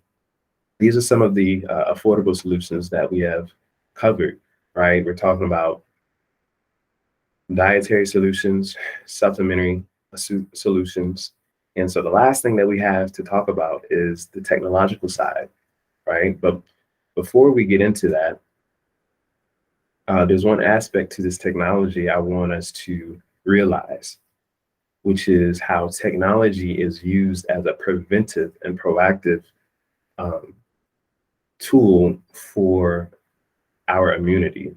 Speaker 1: these are some of the affordable solutions that we have covered, right? We're talking about dietary solutions, supplementary solutions. And so the last thing that we have to talk about is the technological side, right? But before we get into that, there's one aspect to this technology I want us to realize, which is how technology is used as a preventive and proactive tool for our immunity.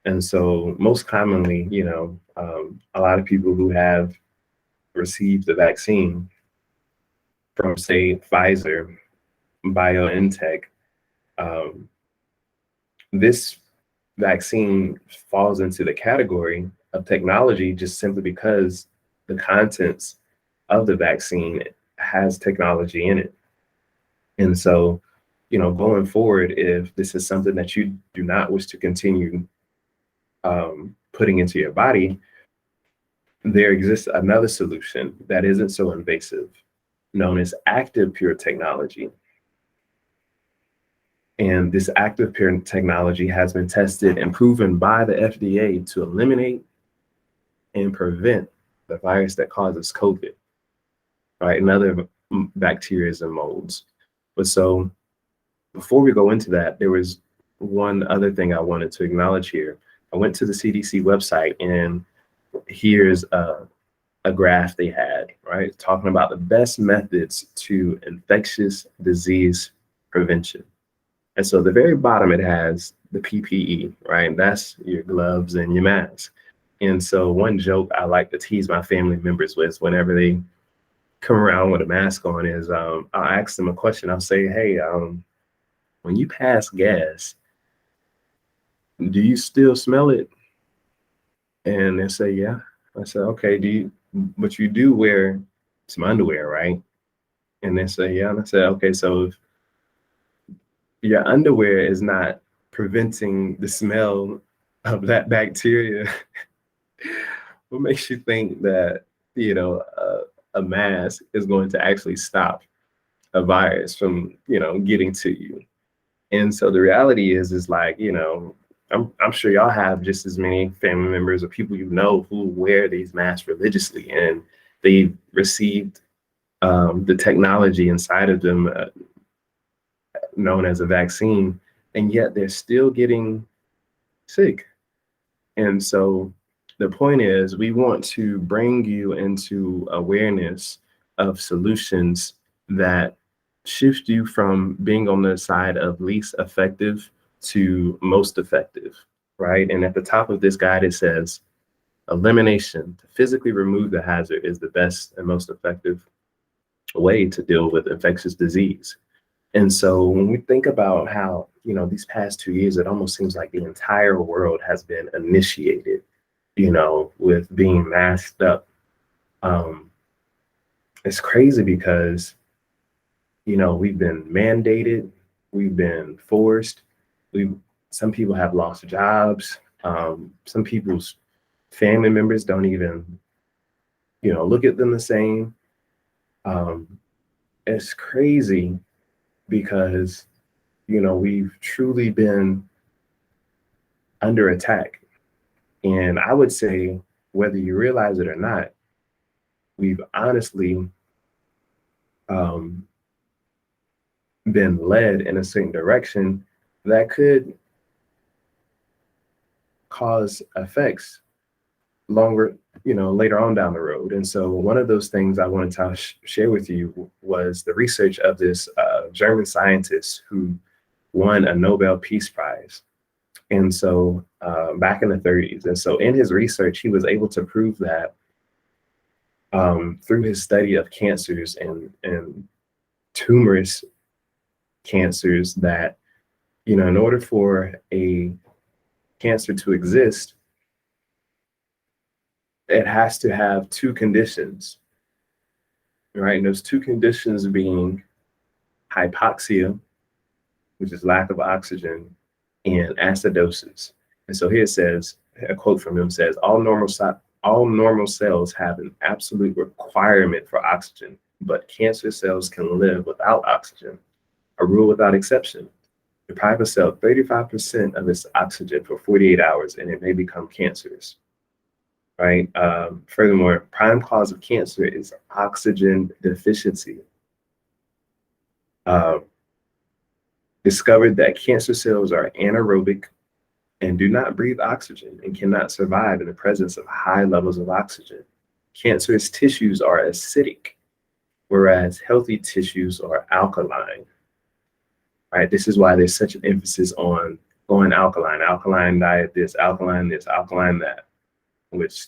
Speaker 1: And so most commonly, a lot of people who have received the vaccine from, say, Pfizer, BioNTech, this vaccine falls into the category of technology just simply because the contents of the vaccine has technology in it. And so, going forward, if this is something that you do not wish to continue putting into your body, there exists another solution that isn't so invasive, known as active pure technology. And this active pure technology has been tested and proven by the FDA to eliminate and prevent the virus that causes COVID. Right? In other bacteria and molds. But so before we go into that, there was one other thing I wanted to acknowledge here. I went to the CDC website, and here's a graph they had, right? Talking about the best methods to infectious disease prevention. And so the very bottom, it has the PPE, right? That's your gloves and your mask. And so one joke I like to tease my family members with whenever they come around with a mask on is I'll ask them a question. I'll say, hey, when you pass gas, do you still smell it? And they say, yeah. I said, okay, but you do wear some underwear, right? And they say, yeah. And I said, okay, so if your underwear is not preventing the smell of that bacteria, what makes you think that, a mask is going to actually stop a virus from, getting to you? And so the reality is like, I'm sure y'all have just as many family members or people who wear these masks religiously, and they've received the technology inside of them known as a vaccine, and yet they're still getting sick. And so the point is, we want to bring you into awareness of solutions that shift you from being on the side of least effective to most effective, right? And at the top of this guide, it says, elimination to physically remove the hazard is the best and most effective way to deal with infectious disease. And so when we think about how, these past 2 years, it almost seems like the entire world has been initiated, with being masked up. It's crazy because, we've been mandated, we've been forced, some people have lost jobs, some people's family members don't even, look at them the same. It's crazy because, we've truly been under attack. And I would say, whether you realize it or not, we've honestly been led in a certain direction that could cause effects later on down the road. And so one of those things I wanted to share with you was the research of this German scientist who won a Nobel Peace Prize. And so back in the 30s. And so in his research, he was able to prove that through his study of cancers and tumorous cancers that, in order for a cancer to exist, it has to have two conditions, right? And those two conditions being hypoxia, which is lack of oxygen, and acidosis. And so here it says, a quote from him says, all normal cells have an absolute requirement for oxygen, but cancer cells can live without oxygen, a rule without exception. Deprive a cell 35% of its oxygen for 48 hours and it may become cancerous, right? Furthermore, prime cause of cancer is oxygen deficiency. Discovered that cancer cells are anaerobic and do not breathe oxygen and cannot survive in the presence of high levels of oxygen. Cancerous tissues are acidic, whereas healthy tissues are alkaline, right? This is why there's such an emphasis on going alkaline diet, this, alkaline that, which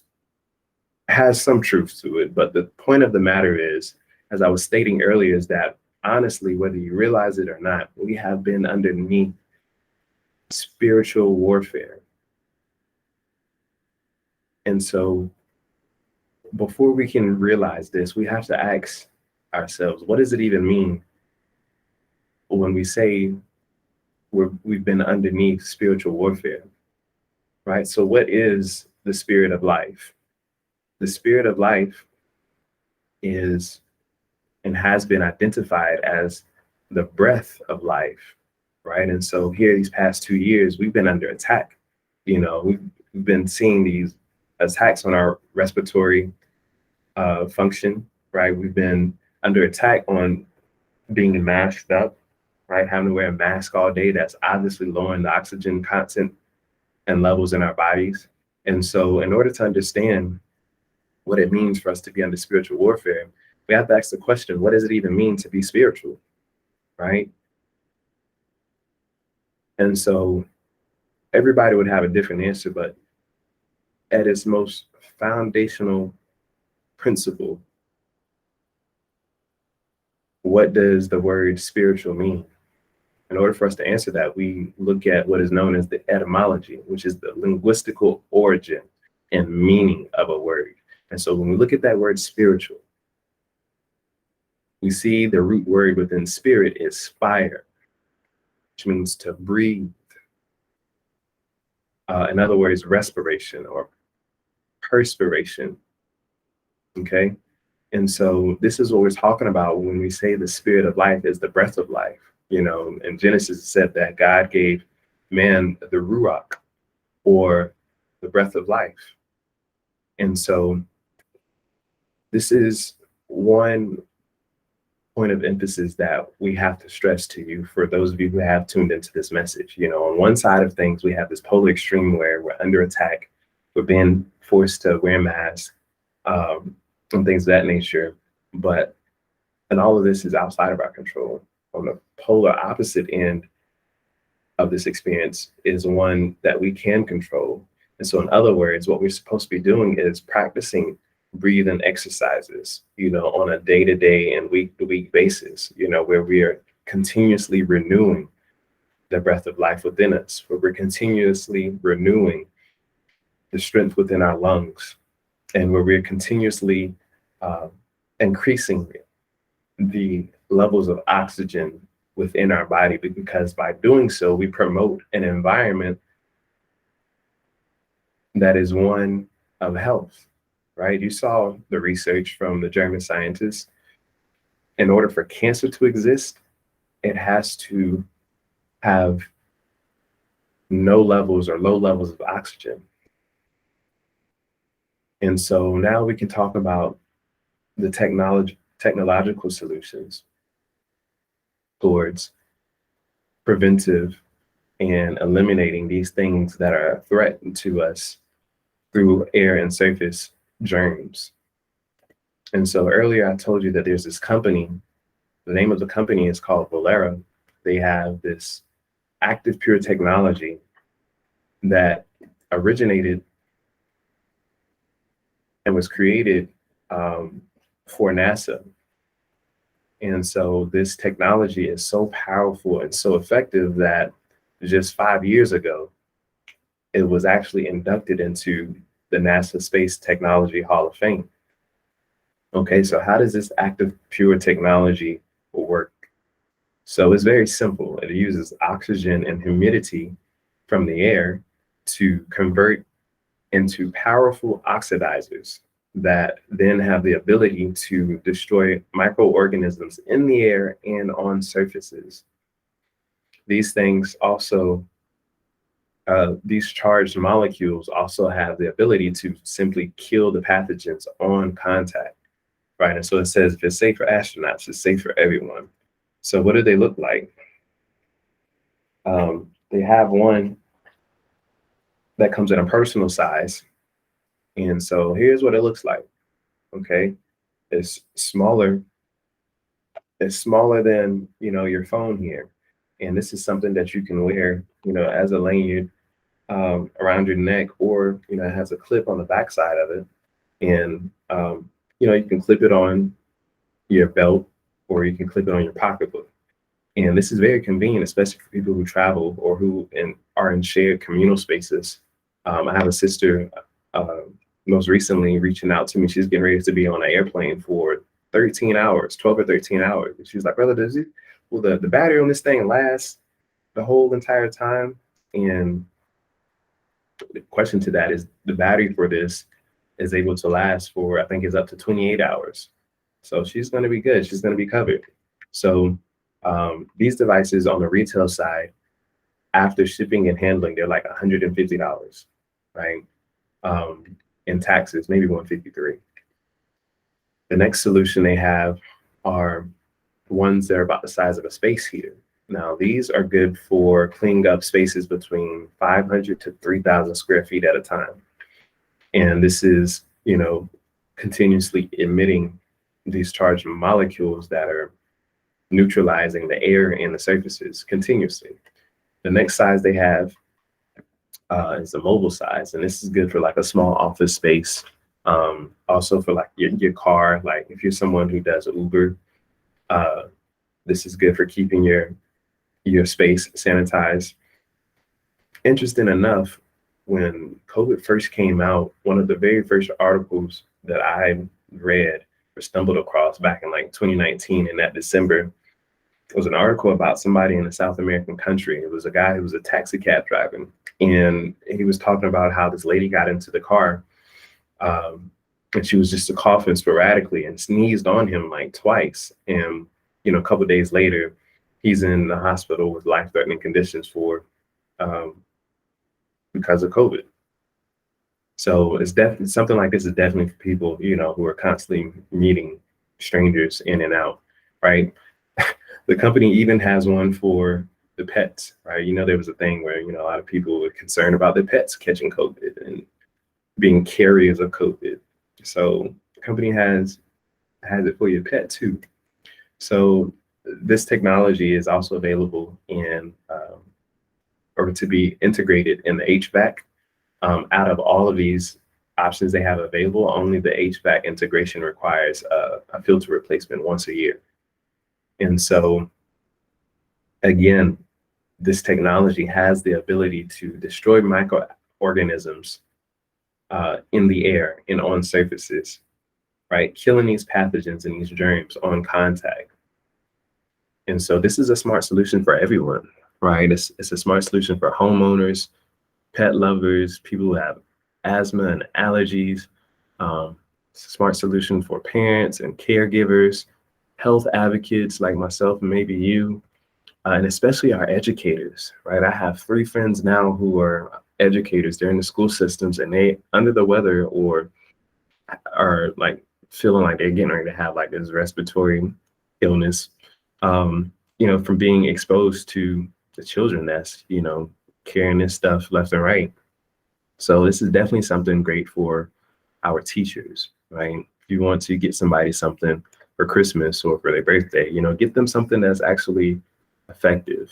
Speaker 1: has some truth to it. But the point of the matter is, as I was stating earlier, is that honestly, whether you realize it or not, we have been underneath spiritual warfare. And so before we can realize this, we have to ask ourselves, what does it even mean when we say we've been underneath spiritual warfare, right? So what is the spirit of life? The spirit of life is and has been identified as the breath of life, right? And so here, these past 2 years, we've been under attack. We've been seeing these attacks on our respiratory function, right? We've been under attack on being masked up, right? Having to wear a mask all day, that's obviously lowering the oxygen content and levels in our bodies. And so, in order to understand what it means for us to be under spiritual warfare, we have to ask the question, what does it even mean to be spiritual, right? And so, everybody would have a different answer, but at its most foundational principle, what does the word spiritual mean? In order for us to answer that, we look at what is known as the etymology, which is the linguistical origin and meaning of a word. And so when we look at that word spiritual, we see the root word within spirit is fire, which means to breathe. In other words, respiration or perspiration. Okay. And so this is what we're talking about when we say the spirit of life is the breath of life. You know, in Genesis, it said that God gave man the ruach, or the breath of life. And so this is one point of emphasis that we have to stress to you for those of you who have tuned into this message. You know, on one side of things, we have this polar extreme where we're under attack, we're being forced to wear masks, and things of that nature. And all of this is outside of our control. On the polar opposite end of this experience is one that we can control. And so, in other words, what we're supposed to be doing is practicing breathing exercises, you know, on a day-to-day and week-to-week basis, you know, where we are continuously renewing the breath of life within us, where we're continuously renewing the strength within our lungs, and where we're continuously increasing the levels of oxygen within our body, because by doing so, we promote an environment that is one of health, right? You saw the research from the German scientists. In order for cancer to exist, it has to have no levels or low levels of oxygen. And so now we can talk about the technological solutions towards preventive and eliminating these things that are a threat to us through air and surface germs. And so earlier I told you that there's this company, the name of the company is called Valera. They have this active pure technology that originated and was created for NASA. And so this technology is so powerful and so effective that just 5 years ago, it was actually inducted into the NASA Space Technology Hall of Fame. Okay, so how does this active pure technology work? So it's very simple. It uses oxygen and humidity from the air to convert into powerful oxidizers that then have the ability to destroy microorganisms in the air and on surfaces. These things also, these charged molecules also have the ability to simply kill the pathogens on contact, right? And so it says if it's safe for astronauts, it's safe for everyone. So what do they look like? They have one that comes in a personal size. And so here's what it looks like. Okay. It's smaller. It's smaller than, you know, your phone here. And this is something that you can wear, you know, as a lanyard around your neck, or, you know, it has a clip on the backside of it. And, you know, you can clip it on your belt, or you can clip it on your pocketbook. And this is very convenient, especially for people who travel or who are in shared communal spaces. I have a sister most recently reaching out to me. She's getting ready to be on an airplane for 13 hours, 12 or 13 hours. And she's like, brother, will the battery on this thing last the whole entire time? And the question to that is, the battery for this is able to last for, I think it's up to 28 hours. So she's going to be good. She's going to be covered. So these devices on the retail side, after shipping and handling, they're like $150, right? In taxes, maybe 153. The next solution they have are ones that are about the size of a space heater. Now, these are good for cleaning up spaces between 500 to 3,000 square feet at a time. And this is, continuously emitting these charged molecules that are neutralizing the air and the surfaces continuously. The next size they have is the mobile size, and this is good for like a small office space. Also for like your car, like if you're someone who does Uber, uh, this is good for keeping your space sanitized. Interesting enough, when COVID first came out, one of the very first articles that I read or stumbled across back in like 2019 in that December was an article about somebody in a South American country. It was a guy who was a taxi cab driver, and he was talking about how this lady got into the car, um, and she was just coughing sporadically and sneezed on him like twice. And a couple of days later, he's in the hospital with life-threatening conditions for um, because of COVID. So it's definitely something like this is definitely for people, who are constantly meeting strangers in and out, right? The company even has one for the pets, right? There was a thing where, a lot of people were concerned about their pets catching COVID and being carriers of COVID. So the company has it for your pet too. So this technology is also available in or to be integrated in the HVAC. Out of all of these options they have available, only the HVAC integration requires a filter replacement once a year. And so, again, this technology has the ability to destroy microorganisms in the air and on surfaces, right? Killing these pathogens and these germs on contact. And so this is a smart solution for everyone, right? It's a smart solution for homeowners, pet lovers, people who have asthma and allergies. It's a smart solution for parents and caregivers, health advocates like myself and maybe you, and especially our educators, right? I have 3 friends now who are educators. They're in the school systems and they under the weather or are like feeling like they're getting ready to have like this respiratory illness, from being exposed to the children that's, carrying this stuff left and right. So this is definitely something great for our teachers, right? If you want to get somebody something for Christmas or for their birthday, get them something that's actually effective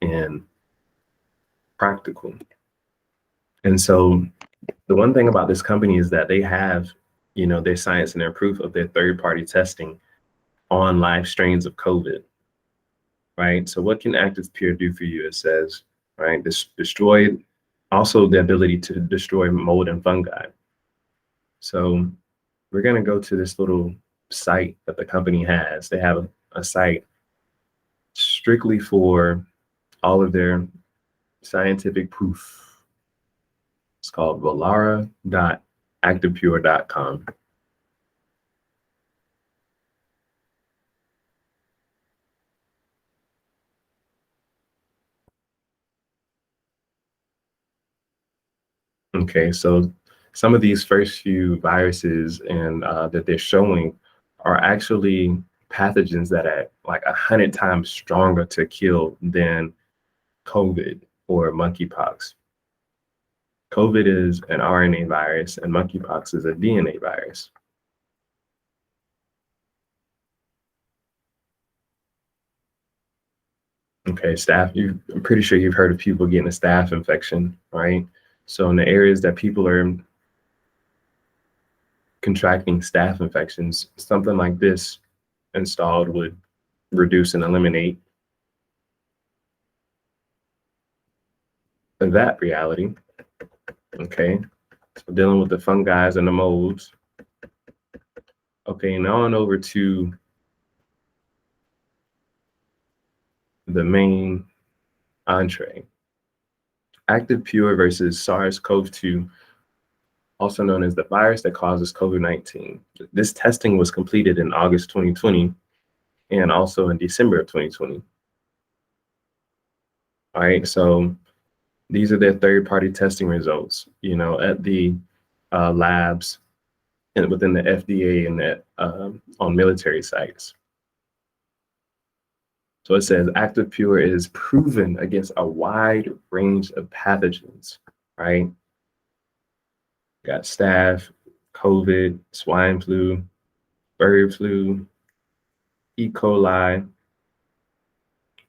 Speaker 1: and practical. And so the one thing about this company is that they have, their science and their proof of their third-party testing on live strains of COVID, right? So what can Active Pure do for you? It says, right, destroy, also the ability to destroy mold and fungi. So we're going to go to this little site that the company has. They have a site strictly for all of their scientific proof. It's called valara.activepure.com. Okay, so some of these first few viruses and that they're showing are actually pathogens that are like 100 times stronger to kill than COVID or monkeypox. COVID is an RNA virus and monkeypox is a DNA virus. Okay, I'm pretty sure you've heard of people getting a staph infection, right? So in the areas that people are contracting staph infections, something like this installed would reduce and eliminate that reality. Okay, so dealing with the fungi and the molds. Okay, now on over to the main entree. Active Pure versus SARS-CoV-2, also known as the virus that causes COVID-19. This testing was completed in August 2020 and also in December of 2020. All right, so these are their third-party testing results, at the labs and within the FDA and on military sites. So it says Active Pure is proven against a wide range of pathogens, right? Got staph, COVID, swine flu, bird flu, E. coli,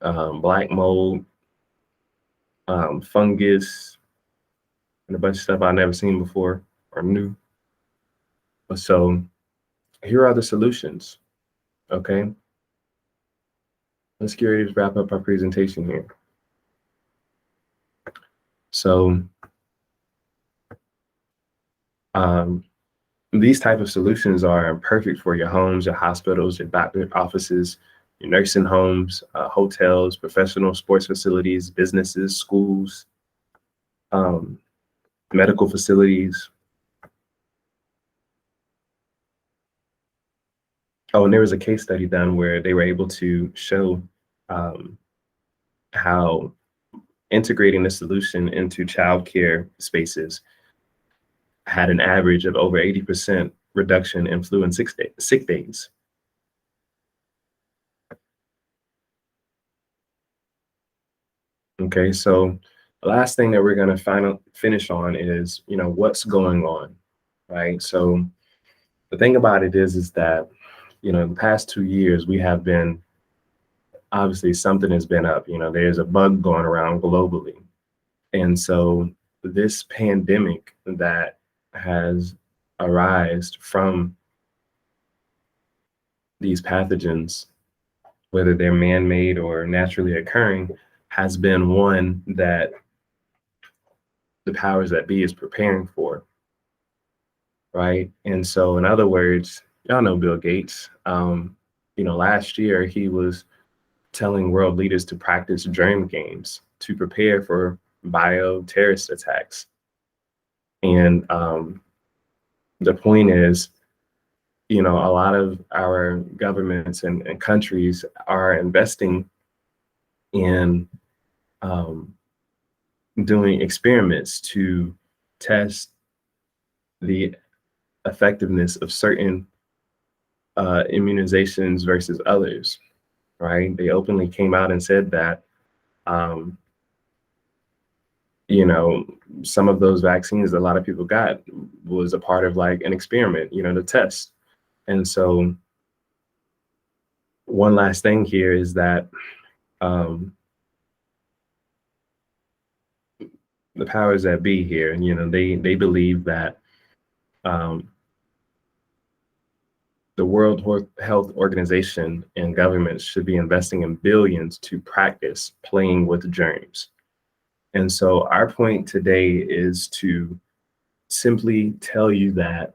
Speaker 1: black mold, fungus, and a bunch of stuff I've never seen before or new. So here are the solutions, okay? Let's get ready to wrap up our presentation here. So these type of solutions are perfect for your homes, your hospitals, your doctor offices, your nursing homes, hotels, professional sports facilities, businesses, schools, medical facilities. Oh, and there was a case study done where they were able to show how integrating the solution into childcare spaces had an average of over 80% reduction in flu and sick days. Okay, so the last thing that we're going to finish on is, what's going on, right? So the thing about it is that, the past 2 years we have been, obviously something has been up, there's a bug going around globally. And so this pandemic that has arisen from these pathogens, whether they're man-made or naturally occurring, has been one that the powers that be is preparing for, right? And so in other words, y'all know Bill Gates, last year he was telling world leaders to practice germ games to prepare for bio-terrorist attacks. And the point is, a lot of our governments and countries are investing in doing experiments to test the effectiveness of certain immunizations versus others, right? They openly came out and said that, some of those vaccines that a lot of people got was a part of like an experiment, to test. And so one last thing here is that the powers that be here, they believe that the World Health Organization and governments should be investing in billions to practice playing with germs. And so our point today is to simply tell you that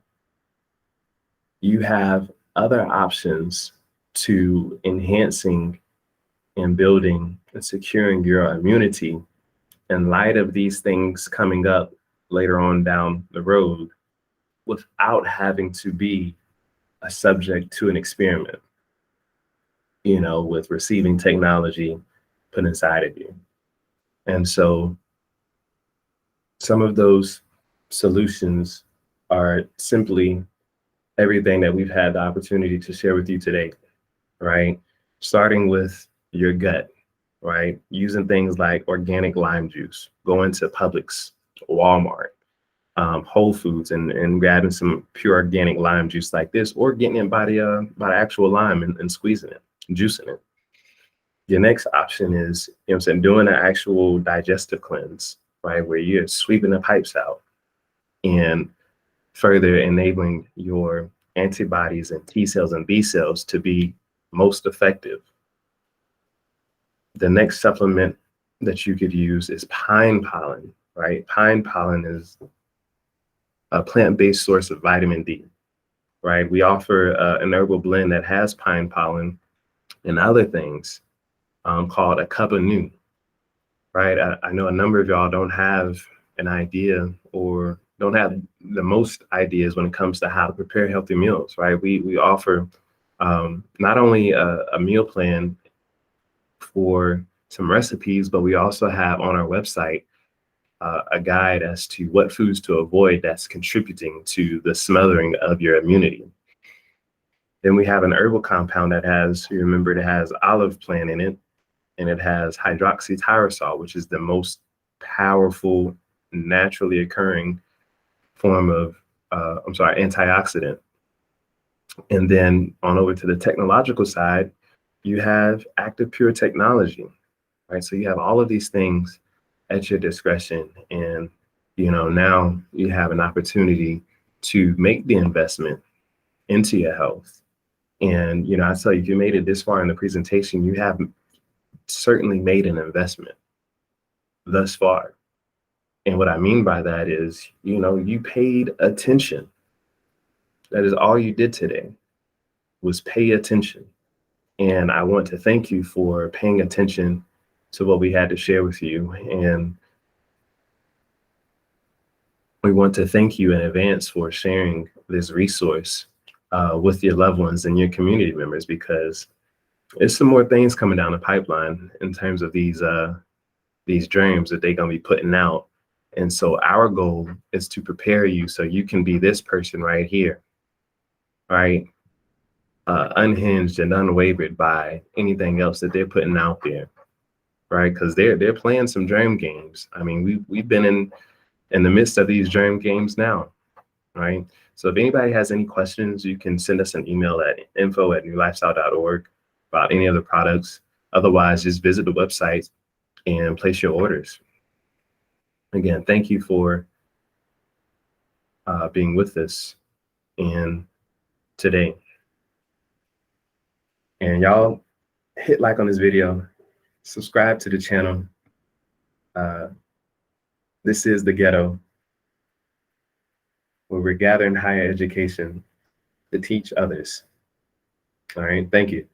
Speaker 1: you have other options to enhancing and building and securing your immunity in light of these things coming up later on down the road without having to be a subject to an experiment, with receiving technology put inside of you. And so some of those solutions are simply everything that we've had the opportunity to share with you today, right? Starting with your gut, right? Using things like organic lime juice, going to Publix, Walmart, Whole Foods, and grabbing some pure organic lime juice like this, or getting it by the actual lime and squeezing it, juicing it. Your next option is, doing an actual digestive cleanse, right? Where you're sweeping the pipes out and further enabling your antibodies and T cells and B cells to be most effective. The next supplement that you could use is pine pollen, right? Pine pollen is a plant-based source of vitamin D, right? We offer an herbal blend that has pine pollen and other things called a cup of new, right? I know a number of y'all don't have an idea or don't have the most ideas when it comes to how to prepare healthy meals, right? We offer not only a meal plan for some recipes, but we also have on our website a guide as to what foods to avoid that's contributing to the smothering of your immunity. Then we have an herbal compound that has, you remember, it has olive plant in it, and it has hydroxytyrosol, which is the most powerful, naturally occurring form of, antioxidant. And then on over to the technological side, you have active pure technology, right? So you have all of these things at your discretion. And, now you have an opportunity to make the investment into your health. And, I tell you, if you made it this far in the presentation, you have certainly made an investment thus far. And what I mean by that is, you paid attention. That is all you did today, was pay attention. And I want to thank you for paying attention to what we had to share with you. And we want to thank you in advance for sharing this resource with your loved ones and your community members, because there's some more things coming down the pipeline in terms of these germs that they're going to be putting out. And so our goal is to prepare you so you can be this person right here, right? Unhinged and unwavered by anything else that they're putting out there, right? Because they're playing some germ games. I mean, we've been in the midst of these germ games now, right? So if anybody has any questions, you can send us an email at info@newlifestyle.org about any of the products. Otherwise, just visit the website and place your orders. Again, thank you for being with us and today. And y'all hit like on this video, subscribe to the channel. This is the ghetto, where we're gathering higher education to teach others. All right, thank you.